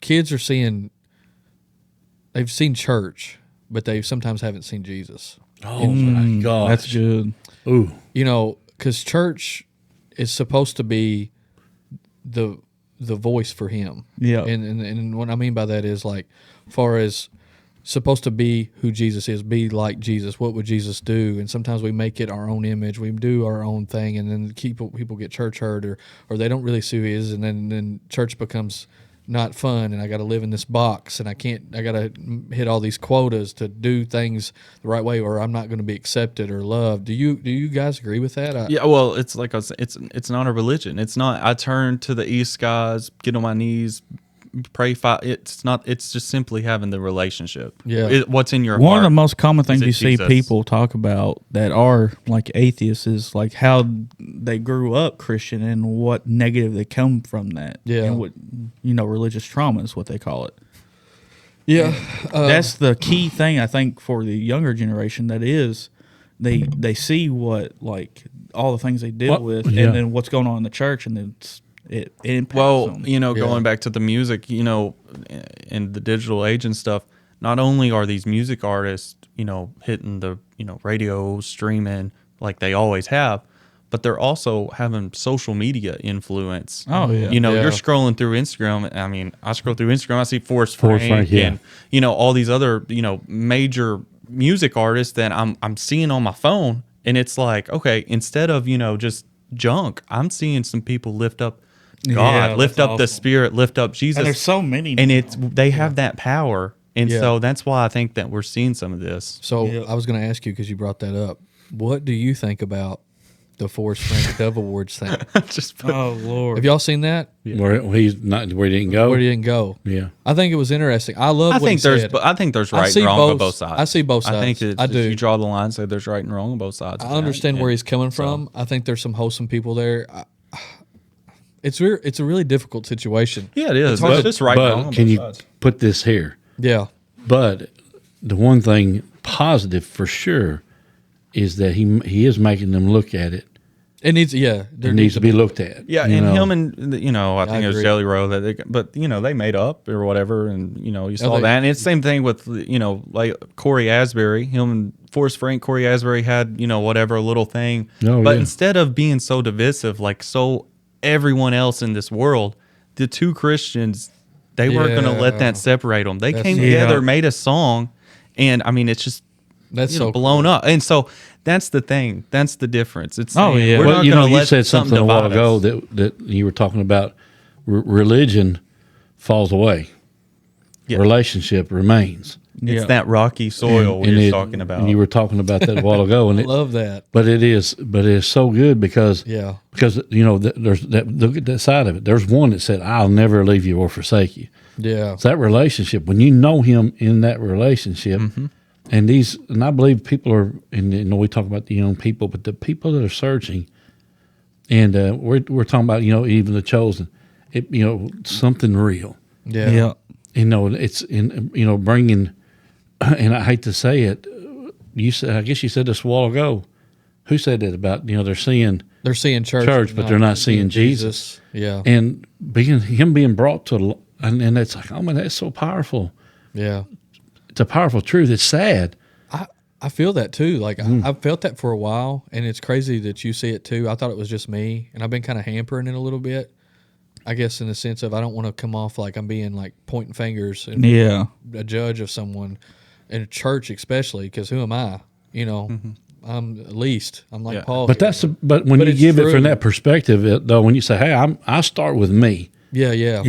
kids are seeing, they've seen church, but they sometimes haven't seen Jesus. Oh my God, That's good. Ooh, Because church is supposed to be the voice for Him. Yeah. And what I mean by that is like, far as supposed to be who Jesus is, be like Jesus. What would Jesus do? And sometimes we make it our own image. We do our own thing, and then people get church hurt, or they don't really see who He is, and then church becomes not fun, and I got to live in this box, and I got to hit all these quotas to do things the right way, or I'm not going to be accepted or loved. Do you guys agree with that? Yeah, well, it's like it's not a religion. It's not. I turn to the east skies, get on my knees, pray. It's not. It's just simply having the relationship. Yeah. What's in your One heart. of the most common things it you see Jesus? people talk about that are like atheists is like how they grew up Christian and what negative they come from that. Yeah. And what religious trauma is what they call it. Yeah, That's the key thing I think for the younger generation. That is, they see what like all the things they deal What- with, yeah. and then what's going on in the church, and then it impacts Well, them. going back to the music, in the digital age and stuff, not only are these music artists hitting the, radio streaming like they always have, but they're also having social media influence. Oh, yeah. Yeah. You're scrolling through Instagram. I mean, I scroll through Instagram, I see Forrest Forrest Frank, Frank, yeah. and, all these other, major music artists that I'm seeing on my phone. And it's like, okay, instead of, just junk, I'm seeing some people lift up God, Yeah, lift that's up the awesome. Spirit, lift up Jesus. And there's so many. And they have that power. And Yeah. so that's why I think that we're seeing some of this. So Yep. I was going to ask you because you brought that up. What do you think about the Forrest Frank Dove Awards thing? Just Oh Lord. Have y'all seen that? Where he's not where he didn't go. Where he didn't go? Yeah. I think it was interesting. I love. I what think he there's said. I think there's I right see and wrong on both- both sides. I see both I think sides. that I do. you draw the line, say there's right and wrong on both sides. of I that. understand where And he's coming from. I think there's some wholesome people there. It's a really difficult situation. Yeah, it is. It's hard It's to- just right and wrong But on can both you sides. put this here? Yeah, But the one thing positive for sure is that he is making them look at it. it needs. Yeah, there It needs to be looked at. Yeah, you and know? him and I think it was agree. Jelly Roll but they made up or whatever, and you saw they- that. And it's the same thing with like Corey Asbury, him and Forrest Frank. Corey Asbury had whatever little thing, Oh, but yeah. instead of being so divisive, like so everyone else in this world, the two Christians, they weren't going to let Yeah. that separate them. They came Yeah. together, made a song, and I mean it's just That's so blown up. And so that's the thing. That's the difference. It's Oh, saying yeah. we're Well, not you know, going to you let said something a while divide ago us. that you were talking about religion falls away, Yeah. relationship remains. It's Yeah. that rocky soil we And were it- talking about. And you were talking about that a while ago, and I love that. but it is so good because Yeah, there's that, look at that side of it. There's one that said, "I'll never leave you or forsake you." yeah, It's that relationship when you know him in that relationship, and I believe people are, and we talk about the young people, but the people that are searching, and we're talking about even the chosen, something real. yeah, Yeah. It's in bringing, and I hate to say it, I guess you said this a while ago. Who said that about they're seeing They're seeing church, Church, but they're not seeing Jesus. Yeah, and him being brought to, and it's like, oh man, that's so powerful. yeah. It's a powerful truth. It's sad. I feel that too. Like I've felt that for a while, and it's crazy that you see it too. I thought it was just me, and I've been kind of hampering it a little bit. I guess in the sense of I don't want to come off like I'm being like pointing fingers and Yeah. a judge of someone in a church, especially because who am I? I'm at least I'm like Yeah. Paul. But here. but when But you it's give it true. from that perspective, though, when you say, "Hey, I start with me," yeah. Yeah.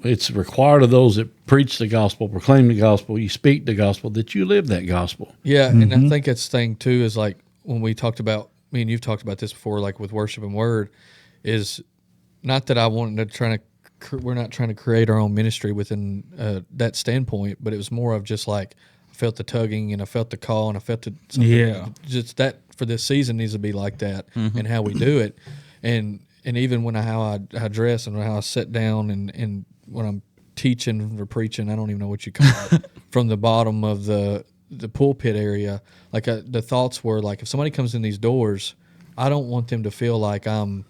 it's required of those that preach the gospel, proclaim the gospel, you speak the gospel, that you live that gospel. Yeah, and I think that's the thing too is like when we talked about, me and you've talked about this before, like with worship and word, is not that I wanted to we're not trying to create our own ministry within that standpoint, but it was more of just like I felt the tugging and I felt the call and I felt Yeah. just that for this season needs to be like that and how we do it, and even how I dress and how I sit down and when I'm teaching or preaching, I don't even know what you call it, from the bottom of the pulpit area. Like the thoughts were like, if somebody comes in these doors, I don't want them to feel like I'm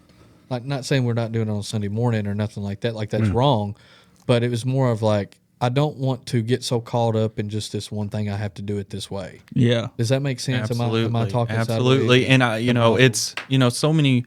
like, not saying we're not doing it on Sunday morning or nothing like that. Like that's wrong, but it was more of like, I don't want to get so caught up in just this one thing. I have to do it this way. Yeah. Does that make sense? Absolutely. Am I talking absolutely? sideways? And it's so many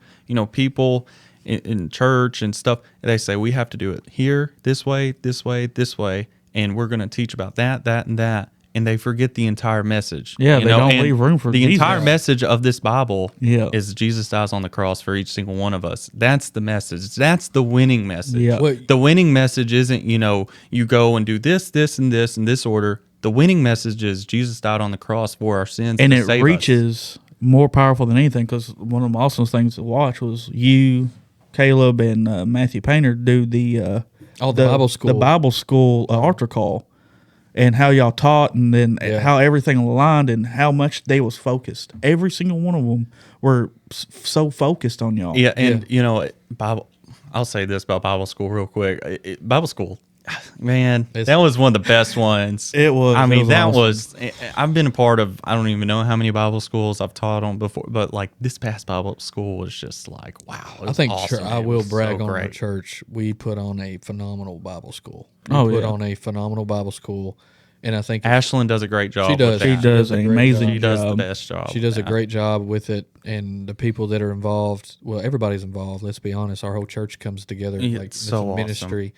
people in church and stuff. They say we have to do it here, this way, this way, this way, and we're going to teach about that, and that, and they forget the entire message. Yeah, they don't and leave room for the Jesus. entire message of this Bible. Yeah. Is Jesus dies on the cross for each single one of us. That's the message. That's the winning message. Yeah. Well, The winning message isn't you go and do this, this, and this in this order. The winning message is Jesus died on the cross for our sins, And to it save us. reaches more powerful than anything because one of the awesome things to watch was you, Caleb, and Matthew Painter do the Bible school. the Bible school altar call, and how y'all taught, and then Yeah. how everything aligned, and how much they was focused. Every single one of them were so focused on y'all. Yeah, and Bible. I'll say this about Bible school real quick. Bible school, man, that was one of the best ones. It was. I It mean, was that awesome. was. I've been a part of. I don't even know how many Bible schools I've taught on before, but like this past Bible school was just like, wow. It I was think awesome. I It will was brag so on our great. church. We put on a phenomenal Bible school. Oh, We put yeah. on a phenomenal Bible school, And I think Ashlyn does a great job. She does. With She that. does a an great amazing job. She does the job. best job. she with does a that. great job with it, and the people that are involved. Well, everybody's involved. Let's be honest. Our whole church comes together Yeah, like it's it's so a awesome. ministry,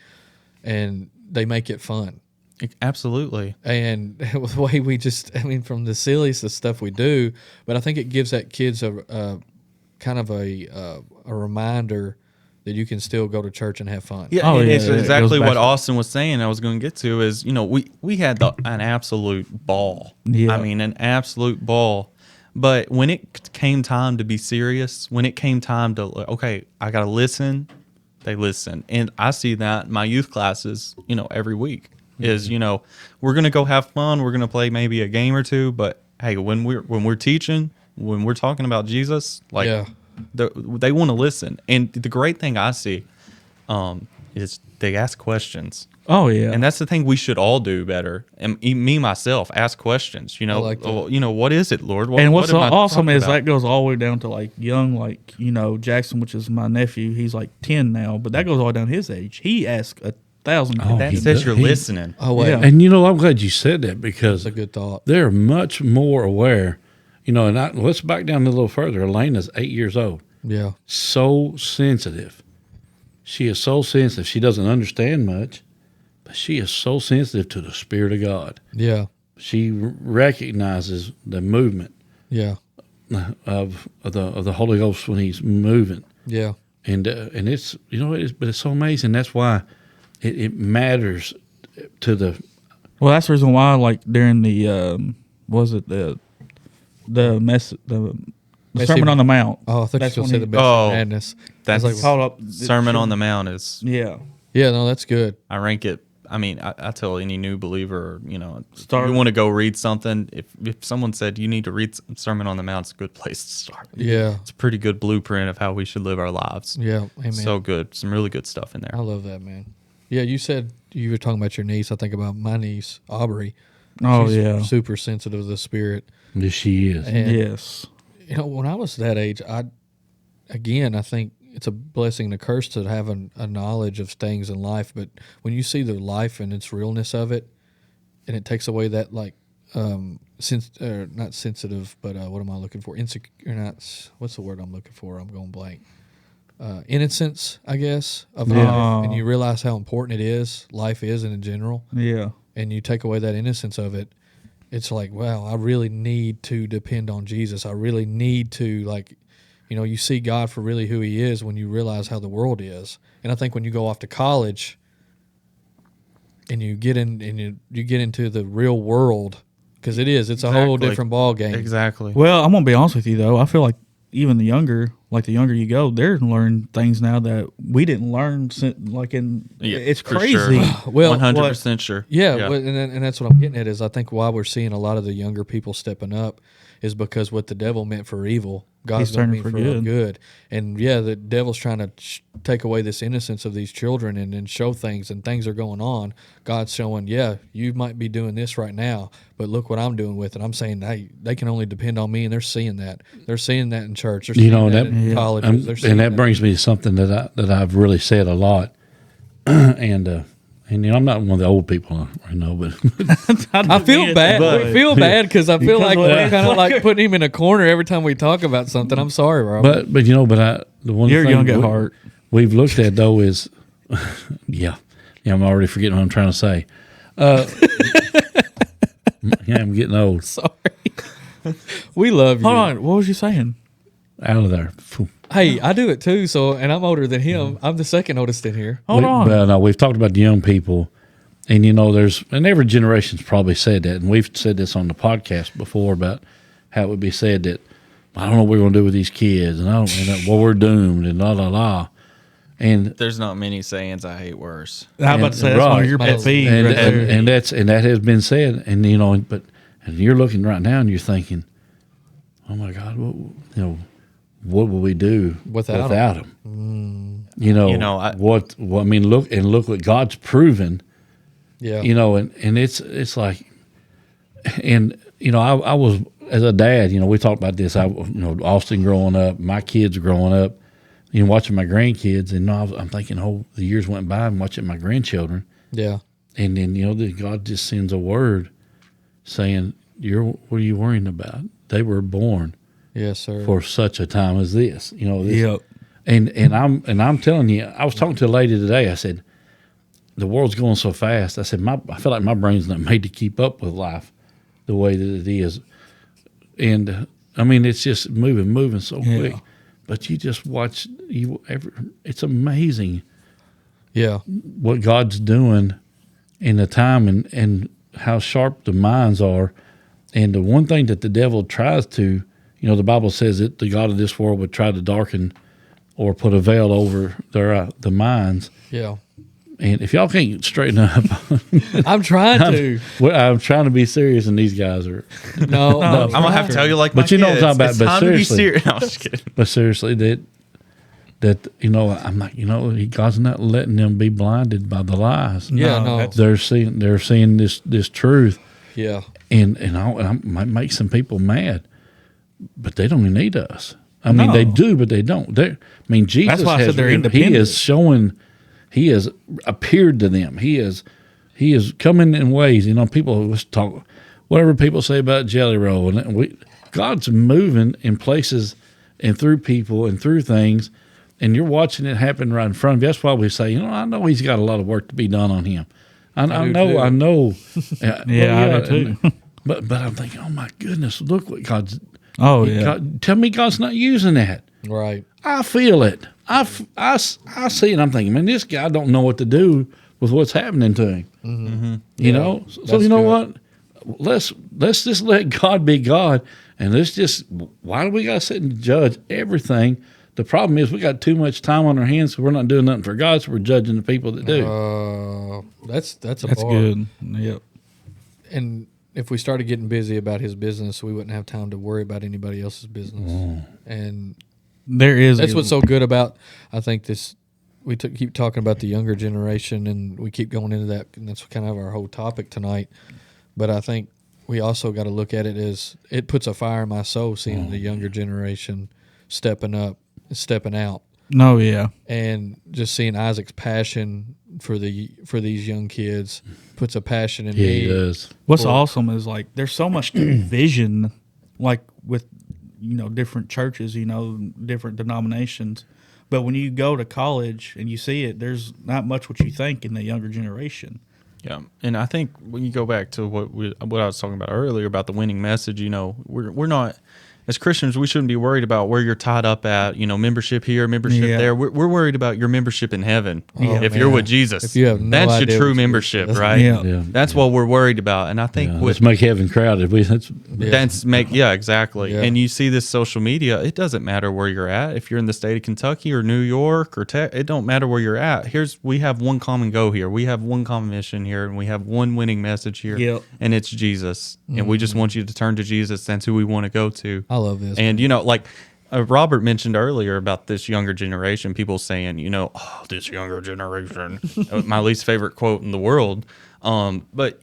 and they make it fun. Absolutely. And the way we just, I mean, from the silliest of stuff we do, but I think it gives that kids a kind of a reminder that you can still go to church and have fun. Yeah, Oh, and yeah, it's it goes exactly back what to- Austin was saying. I was going to get to is, we had an absolute ball. Yeah. I mean, an absolute ball. But when it came time to be serious, when it came time to, okay, I got to listen, they listen. And I see that in my youth classes, every week is, we're going to go have fun. We're going to play maybe a game or two. But hey, when we're teaching, when we're talking about Jesus, like Yeah. they want to listen. And the great thing I see is they ask questions. Oh yeah, And that's the thing we should all do better. And me myself ask questions. like that. What is it, Lord? What, and what's what am I awesome talking is about? that goes all the way down to like young, like Jackson, which is my nephew. He's like 10 now, but that goes all down his age. He asks 1,000. Oh, That he says does. you're He- listening. Oh wait, Yeah. And I'm glad you said that because that's a good thought. they're much more aware. Let's back down a little further. Elena's 8 years old. Yeah, So sensitive. She is so sensitive. She doesn't understand much, but she is so sensitive to the Spirit of God. yeah, She recognizes the movement of the Holy Ghost when He's moving, yeah, and it's but it's so amazing. That's why it matters to the. Well, that's the reason why, like during the the Sermon on the Mount. Oh, I thought you That's were when going to say he- the best Oh, madness. That's like, Hold up, Sermon on the Mount is. Yeah, Yeah, no, that's good. I rank it. I mean, I tell any new believer, Start- if you want to go read something. If someone said you need to read Sermon on the Mount, it's a good place to start. Yeah, It's a pretty good blueprint of how we should live our lives. yeah, amen. So good. Some really good stuff in there. I love that, man. Yeah, you said you were talking about your niece. I think about my niece, Aubrey. Oh She's yeah, super sensitive to the Spirit. She is. And yes. when I was that age, I think it's a blessing and a curse to have a knowledge of things in life. But when you see the life and its realness of it, and it takes away that not sensitive, but what am I looking for? Insecure, not what's the word I'm looking for? I'm going blank. Innocence, I guess, of Yeah. life, and you realize how important it is, life is, and in general, Yeah. and you take away that innocence of it. It's like, wow, I really need to depend on Jesus. I really need to, you see God for really who He is when you realize how the world is. And I think when you go off to college and you get in and you get into the real world, because it's a whole Exactly. different ball game. Exactly. Well, I'm gonna be honest with you though. I feel like even the younger you go, they're learning things now that we didn't learn. It's for crazy. Sure. Well, 100% sure. Yeah, well, and that's what I'm getting at is I think why we're seeing a lot of the younger people stepping up is because what the devil meant for evil, God's He's going to turning mean for for good. good. And yeah, the devil's trying to take away this innocence of these children and show things, and things are going on. God's showing, yeah, you might be doing this right now, but look what I'm doing with it. I'm saying, hey, they can only depend on me, and they're seeing that. They're seeing that in church. They're seeing that in Yeah. colleges. They're seeing And that brings me to something that I've really said a lot, and I'm not one of the old people, but I feel bad. I feel bad because I feel like we're kind of like putting him in a corner every time we talk about something. I'm sorry, Robert. but the one You're thing young at heart. we've looked at though is, yeah, I'm already forgetting what I'm trying to say. Yeah, I'm getting old. Sorry. We love you. Hold on, what was you saying? Out of there. Phew. Hey, I do it too. So, and I'm older than him. I'm the second oldest in here. Hold on. Well, no, we've talked about the young people, and and every generation's probably said that, and we've said this on the podcast before about how it would be said that I don't know what we're going to do with these kids, and well, we're doomed, and la la la, and There's not many sayings I hate worse. I'm about to say that's one of your pet peeves and, right there. and that has been said, and and you're looking right now and you're thinking, oh my God, what will we do Without him? Look what God's proven. Yeah. And it's like, and I was as a dad, we talked about this. Austin growing up, my kids growing up, watching my grandkids, and I'm thinking, the years went by and watching my grandchildren, Yeah. And then, God just sends a word saying, what are you worrying about? They were born Yes, sir. for such a time as this. This, Yep. and I'm telling you, I was talking to a lady today. I said, the world's going so fast. I said, I feel like my brain's not made to keep up with life the way that it is. And I mean, it's just moving so quick. But you just watch, it's amazing Yeah. what God's doing in the time and how sharp the minds are. And the one thing that the devil tries to, the Bible says that the God of this world would try to darken or put a veil over the minds. Yeah. And if y'all can't straighten up, I'm trying to. I'm trying to be serious, and these guys are. No, I'm gonna have to tell you like, But my you know what I'm kids, talking about, It's but time to be seriously. serious. No, I'm just kidding. But seriously, that I'm like, God's not letting them be blinded by the lies. Yeah, no. that's- They're seeing this truth, Yeah. and I might make some people mad, but they don't even need us. I mean, No. they do, but they don't. Jesus That's why I said has they're he independent. is showing, he has appeared to them. He is coming in ways. People always talk, whatever people say about Jelly Roll, and God's moving in places and through people and through things, and you're watching it happen right in front of you. That's why we say, I know he's got a lot of work to be done on him. I do know. too. I know. Yeah, I do too. But I'm thinking, oh my goodness, look what God's. Oh yeah. God, tell me God's not using that. Right. I feel it. I see it. I'm thinking, man, this guy don't know what to do with what's happening to him. Mm-hmm. So that's you know good. what? Let's just let God be God, and why do we got to sit and judge everything? The problem is we got too much time on our hands, so we're not doing nothing for God, so we're judging the people that do. That's a That's bar. good. Yep. And if we started getting busy about his business, we wouldn't have time to worry about anybody else's business. And There is. that's what's so good about, I think, this. We keep talking about the younger generation, and we keep going into that, and that's kind of our whole topic tonight. But I think we also got to look at it as it puts a fire in my soul seeing the younger generation stepping up, stepping out, No, yeah. and just seeing Isaac's passion for these young kids puts a passion in Yeah, me. he does. What's Or- awesome is like there's so much vision, like with different churches, different denominations. But when you go to college and you see it, there's not much what you think in the younger generation. Yeah, and I think when you go back to what I was talking about earlier about the winning message, we're not, as Christians, we shouldn't be worried about where you're tied up at, membership here, membership Yeah. there. We're worried about your membership in heaven. Oh, if man. you're with Jesus, If you have no that's idea your true what membership, Jesus is. right? Yeah. Yeah. That's what we're worried about. And I think Yeah, with let's make heaven crowded. exactly. Yeah. And you see this social media, it doesn't matter where you're at. If you're in the state of Kentucky or New York or it don't matter where you're at. We have one common goal here. We have one common mission here, and we have one winning message here. Yep. And it's Jesus. And we just want you to turn to Jesus. That's who we want to go to. I love this. And Robert mentioned earlier about this younger generation, people saying, this younger generation, my least favorite quote in the world. But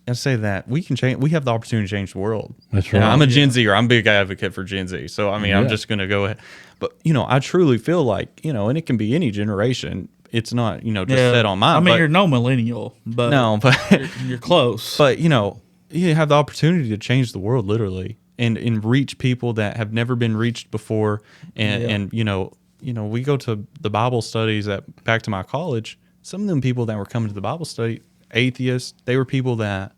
I say that we can change. We have the opportunity to change the world. That's And right. I'm a Gen Zer. I'm a big advocate for Gen Z. So I'm Yeah. just going to go ahead. But I truly feel like and it can be any generation. It's not just set on mine. I mean, but, you're no millennial, but no, but you're close. but you have the opportunity to change the world literally and reach people that have never been reached before. And we go to the Bible studies back to my college. Some of them people that were coming to the Bible study, atheists, they were people that,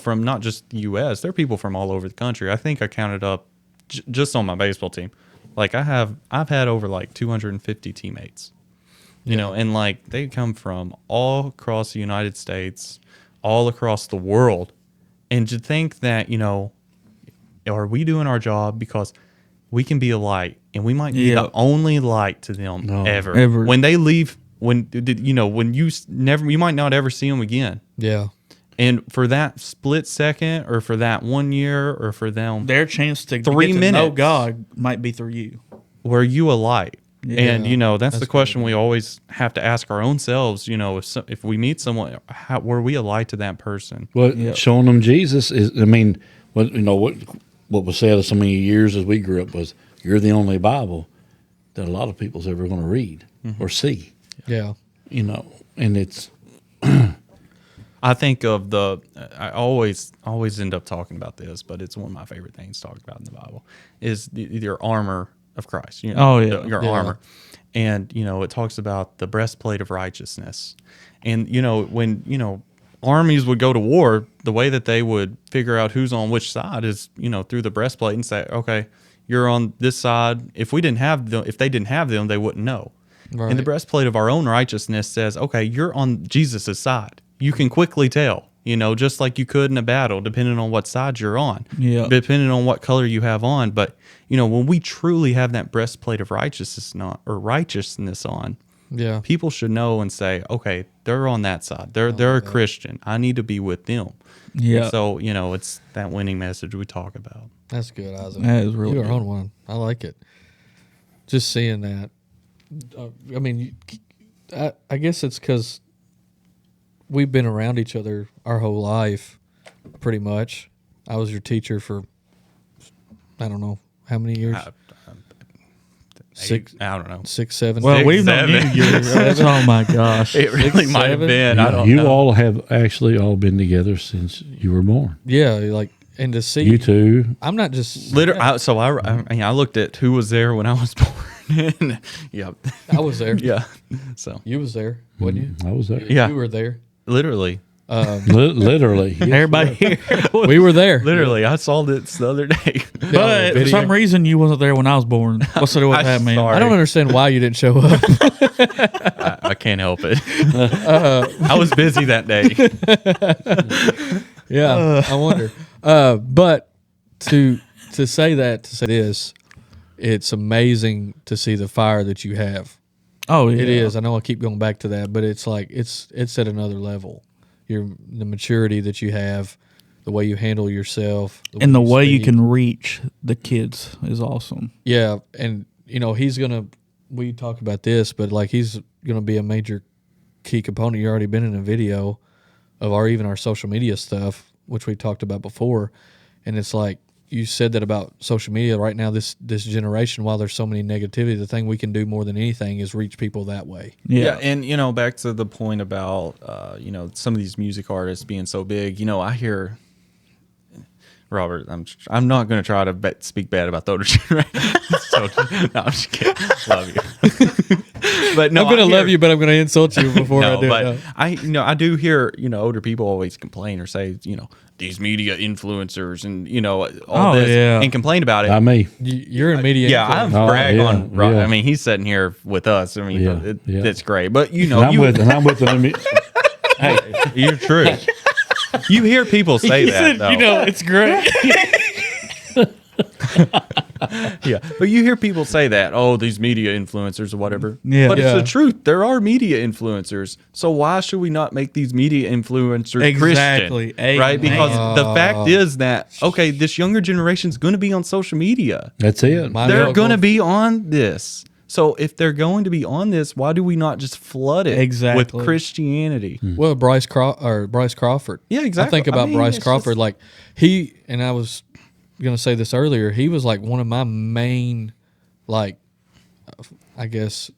from not just the U.S., they're people from all over the country. I think I counted up just on my baseball team. Like I've had over like 250 teammates, and like they come from all across the United States, all across the world. And to think that, are we doing our job because we can be a light and we might be Yeah. the only light to them ever. Ever. When they leave, when you might not ever see them again. yeah. And for that split second or for that 1 year or for them, their chance to 3 get to know minutes. God might be through you. were you a light? And that's the that's question we always have to ask our own selves. If we meet someone, were we a light to that person? Well, Yep. showing them Jesus is. I mean, what was said so many years as we grew up was, "You're the only Bible that a lot of people's ever going to read or see." Yeah. And it's I think of the. I always end up talking about this, but it's one of my favorite things talked about in the Bible is your armor of Christ. You know, Oh, yeah. your Yeah. armor, and it talks about the breastplate of righteousness, and when armies would go to war, the way that they would figure out who's on which side is through the breastplate and say, okay, you're on this side. If they didn't have them, they wouldn't know. Right. And the breastplate of our own righteousness says, okay, you're on Jesus's side. You can quickly tell, just like you could in a battle, depending on what side you're on, Yeah. depending on what color you have on. But, when we truly have that breastplate of righteousness on, Yeah. people should know and say, okay, they're on that side. They're a Christian. I need to be with them. Yeah. And so, it's that winning message we talk about. That's good, Isaac. That is really You're good. on one. I like it. Just seeing that. I mean, I guess it's because we've been around each other our whole life, pretty much. I was your teacher for, I don't know, how many years? Six, I don't know. 6, 7. Well, 6, we've known you 7. years. Oh my gosh. It really might have 7? been. I don't You know. all have actually all been together since you were born. Yeah, like, and to see, You two. I'm not just, I looked at who was there when I was born. And, yeah. I was there. Yeah. So, You was there, wasn't you? I was there. Yeah. You were there. literally. Literally. Yes. Everybody here. We were there. Literally, I saw this the other day. But for video. some reason you wasn't there when I was born. What's the deal with I'm that, man? sorry. I don't understand why you didn't show up. I can't help it. I was busy that day. Yeah, I wonder. But to say this, it's amazing to see the fire that you have. Oh, yeah. It is. I know I keep going back to that, but it's like it's at another level. The maturity that you have, the way you handle yourself, And the way you speak. can reach the kids is awesome. Yeah, and he's gonna. We talked about this, but like he's gonna be a major key component. You already been in a video of our social media stuff, which we talked about before, and it's like you said that about social media right now. This generation, while there's so many negativity, the thing we can do more than anything is reach people that way. Yeah. And back to the point about some of these music artists being so big. I hear Robert. I'm not going to try to speak bad about the older generation. So, no, I'm just kidding. Love you. But no, I'm gonna I hear- love you, but I'm gonna insult you before I No, do. but it. I do hear older people always complain or say these media influencers and all Oh, this yeah. and complain about it. By me. You're in media. Yeah, influence. I'm Oh, brag yeah, on. Rob. yeah. I mean, he's sitting here with us. I mean, Yeah, yeah. it's great. But And I'm with them. hey, you're true. You hear people say that, though. it's great. Yeah, but you hear people say that. Oh, these media influencers or whatever. Yeah. but Yeah. it's the truth. There are media influencers. So why should we not make these media influencers Exactly. Christian? Right? Amen. Because the fact is that this younger generation is going to be on social media. That's it. My They're uncle- going to be on this. So if they're going to be on this, why do we not just flood it Exactly. with Christianity? Well, Bryce Crawford. Yeah, exactly. I think about I mean, Bryce it's Crawford just- like he and I was going to say this earlier. He was like one of my main, like, I guess,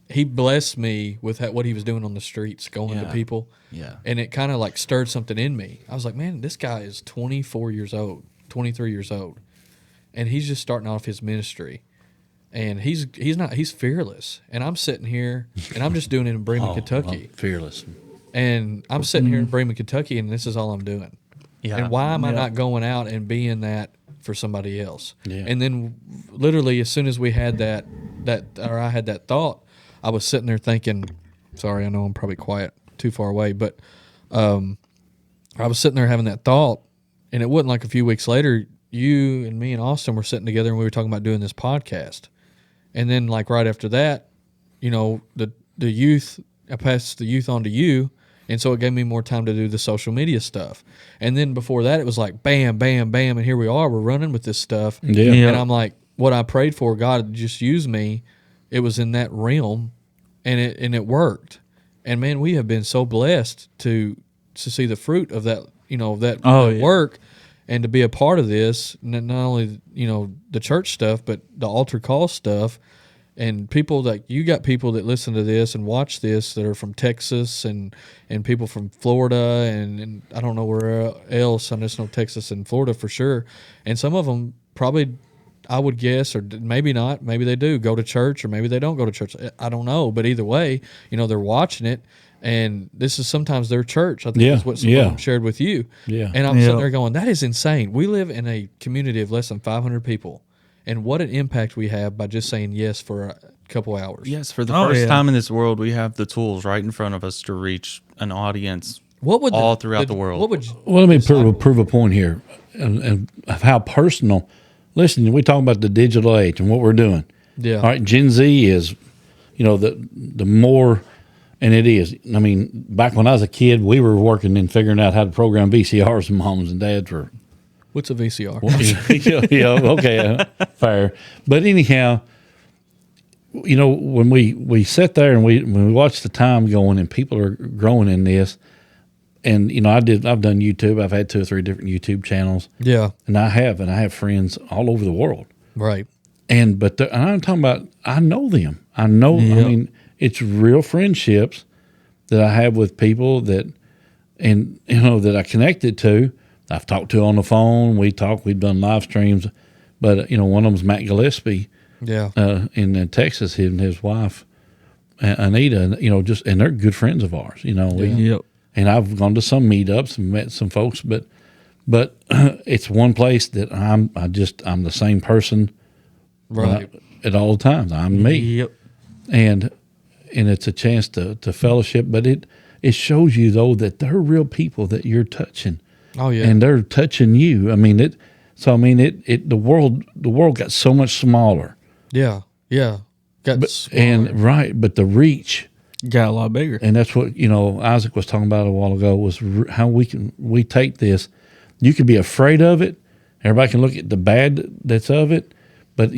he blessed me with what he was doing on the streets, going to Yeah. people. Yeah. And it kind of like stirred something in me. I was like, man, this guy is 24 years old, 23 years old, and he's just starting off his ministry. And he's fearless. And I'm sitting here and I'm just doing it in Bremen, Kentucky. Fearless. And I'm sitting here in Bremen, Kentucky, and this is all I'm doing. Yeah. And why am I not going out and being that for somebody else? Yeah. And then, literally, as soon as we had I had that thought, I was sitting there thinking. Sorry, I know I'm probably quiet, too far away, but I was sitting there having that thought, and it wasn't like a few weeks later. You and me and Austin were sitting together, and we were talking about doing this podcast. And then, like right after that, the youth, I passed the youth on to you. And so it gave me more time to do the social media stuff. And then before that, it was like bam, bam, bam. And here we are. We're running with this stuff. Yeah. Yeah. And I'm like, what I prayed for, God just use me. It was in that realm, and it worked. And man, we have been so blessed to see the fruit of that, Oh, that yeah. work, and to be a part of this. Not only the church stuff, but the altar call stuff. And people that you got people that listen to this and watch this that are from Texas and people from Florida and I don't know where else. I just know Texas and Florida for sure. And some of them probably, I would guess, or maybe not, maybe they do go to church or maybe they don't go to church. I don't know. But either way, they're watching it. And this is sometimes their church. I think that's what some of them shared with you. Yeah. And I'm sitting there going, that is insane. We live in a community of less than 500 people. And what an impact we have by just saying yes for a couple hours. Yes, for the first time in this world, we have the tools right in front of us to reach an audience all throughout the world. What would Well, let me prove a point here and of how personal. Listen, we talk about the digital age and what we're doing. Yeah. All right, Gen Z is, the more, and it is. I mean, back when I was a kid, we were working and figuring out how to program VCRs, and moms and dads were. What's a VCR? Okay, fair. But anyhow, when we sit there and when we watch the time going and people are growing in this, and I've done YouTube. I've had 2 or 3 different YouTube channels. Yeah. And I have friends all over the world. Right. But I'm talking about, I know them. I mean, it's real friendships that I have with people that I connected to. I've talked to on the phone. we've done live streams, but one of them's Matt Gillespie, in Texas, him and his wife, Anita, and they're good friends of ours, and I've gone to some meetups and met some folks, but it's one place that I'm the same person, right, at all times. I'm me, and it's a chance to fellowship, but it shows you though that they're real people that you're touching. Oh yeah, and they're touching you. I mean it. So I mean it. The world got so much smaller. Yeah. But the reach got a lot bigger, and that's what Isaac was talking about a while ago was how we take this. You could be afraid of it. Everybody can look at the bad that's of it, but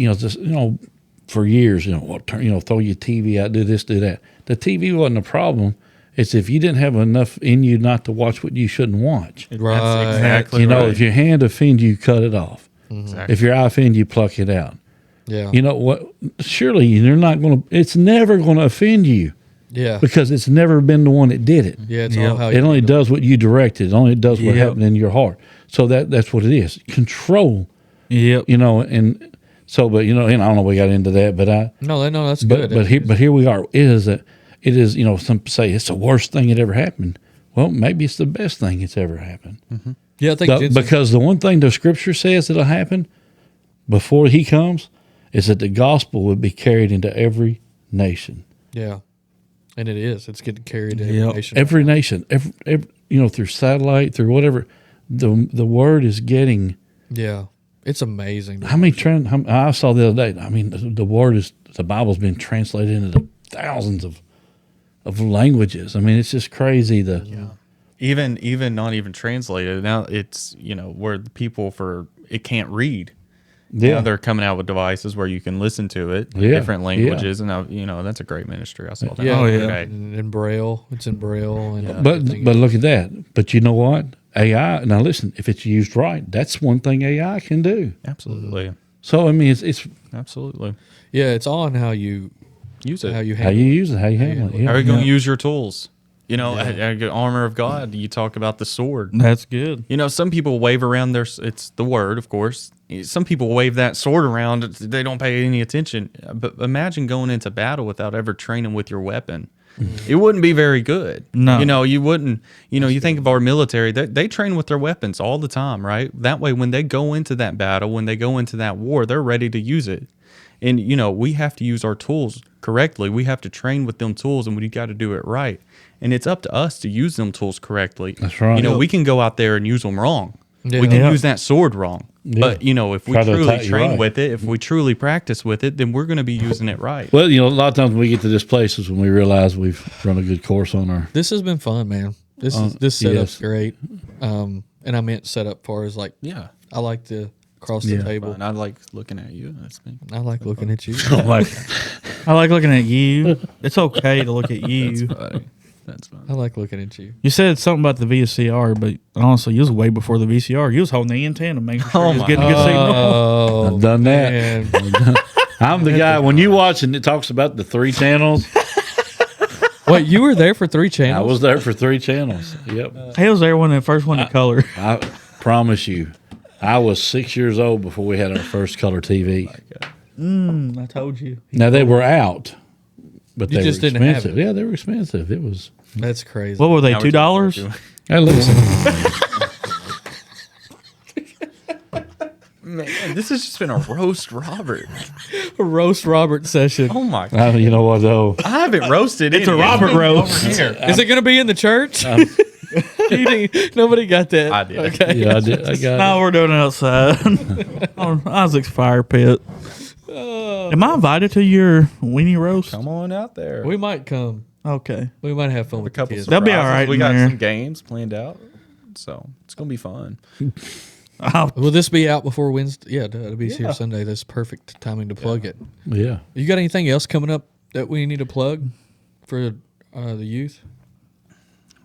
for years throw your TV out, do this, do that. The TV wasn't a problem. It's if you didn't have enough in you not to watch what you shouldn't watch. Right. That's exactly right. If your hand offends you, cut it off. Exactly. If your eye offends you, pluck it out. Yeah. You know what? Surely it's never going to offend you. Yeah. Because it's never been the one that did it. Yeah. It's all how it only does what you directed. It only does what happened in your heart. So that's what it is. Control. Yep. And so, but and I don't know. We got into that, but no, that's good. But here we are. It is, some say it's the worst thing that ever happened. Well, maybe it's the best thing that's ever happened. Mm-hmm. Yeah, I think because the one thing the scripture says that'll happen before he comes is that the gospel would be carried into every nation. Yeah, and it is. It's getting carried to every nation. Every nation, every through satellite, through whatever, the word is getting. Yeah, it's amazing. I saw the other day. I mean, the Bible's been translated into thousands of languages. I mean, it's just crazy. Even not even translated. Now it's where the people it can't read. Yeah, now they're coming out with devices where you can listen to it in different languages, and that's a great ministry. I saw that. Yeah, in Braille. It's in Braille. And but look at that. But you know what? AI. Now listen, if it's used right, that's one thing AI can do. Absolutely. So I mean, it's absolutely. Yeah, it's all on how you use it, how you use it, how you handle it. How are you going to use your tools? Armor of God. You talk about the sword. That's good. Some people wave around it's the word, of course. Some people wave that sword around. They don't pay any attention. But imagine going into battle without ever training with your weapon. It wouldn't be very good. No. You wouldn't. You think of our military. They train with their weapons all the time, right? That way, when they go into that battle, when they go into that war, they're ready to use it. And, we have to use our tools correctly. We have to train with them tools, and we got to do it right. And it's up to us to use them tools correctly. That's right. We can go out there and use them wrong. Yeah. We can use that sword wrong. Yeah. But, if we Try to truly attack you train right. with it, if we truly practice with it, then we're going to be using it right. Well, a lot of times when we get to this place is when we realize we've run a good course on our. This has been fun, man. This setup's great. And I meant setup far as Yeah. I like to cross the table. Fun. I like looking at you. I like looking at you. I like looking at you. It's okay to look at you. That's fun. I like looking at you. You said something about the VCR, but honestly, you was way before the VCR. You was holding the antenna, making sure you was getting a good signal. Oh, I've done that. man. I'm the guy when you watch and it talks about the 3 channels. Wait, you were there for 3 channels? I was there for 3 channels. Yep. He was there when the first one to color. I promise you, I was 6 years old before we had our first color TV. I told you. Now they were out, but You they just were didn't have expensive. it. Yeah, they were expensive. It was. That's crazy. What were they? Now we're talking $2? about Hey, listen, Man, this has just been a roast, Robert. A roast Robert session. Oh my god, you know what though? I haven't roasted. It's a Robert roast. Is it going to be in the church? Nobody got that. I did. Okay. Yeah, I did. I got No, it. we're doing it outside on Isaac's fire pit. Am I invited to your weenie roast? Come on out there. We might come. Okay. We might have fun with the couple kids. They'll be all surprises. right We in got there. some games planned out, so it's gonna be fun. Will this be out before Wednesday? Yeah, it'll be here Sunday. That's perfect timing to plug it. Yeah. You got anything else coming up that we need to plug for the youth?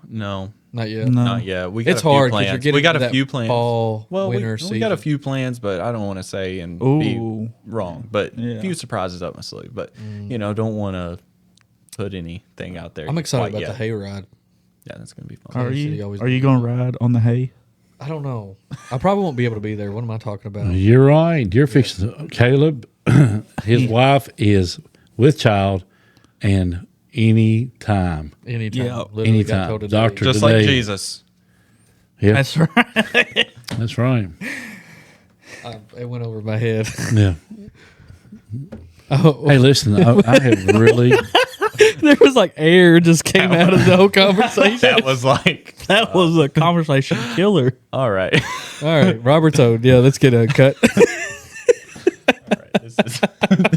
No, Not yet. No. not yet. We got It's a few hard because plans. you're getting we got to a that few plans. fall, Well, winter we season. got a few plans, but I don't want to say and Ooh. be wrong. But Yeah. a few surprises up my sleeve. But don't want to put anything out there. I'm excited quite about yet. the hayride. Yeah, that's gonna be fun. Are City you always are you going to ride on the hay? I don't know. I probably won't be able to be there. What am I talking about? You're right. You're fixing to, Caleb. His wife is with child, and anytime. Anytime. Yeah. Literally Anytime. got told today. Doctor- Just today. like Jesus. Yeah, That's right. that's right. It went over my head. Yeah. Oh, Hey, listen. I have really. there was like air just came out of the whole conversation. That was like, That was a conversation killer. all right. All right, Robert Toad. Yeah, let's get a cut. This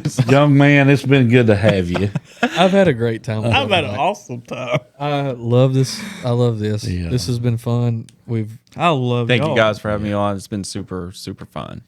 is, Young man, it's been good to have you. I've had a great time. with I've had an everybody. awesome time. I love this. I love this. Yeah. This has been fun. We've I love thank you y'all. guys for having me on. It's been super, super fun.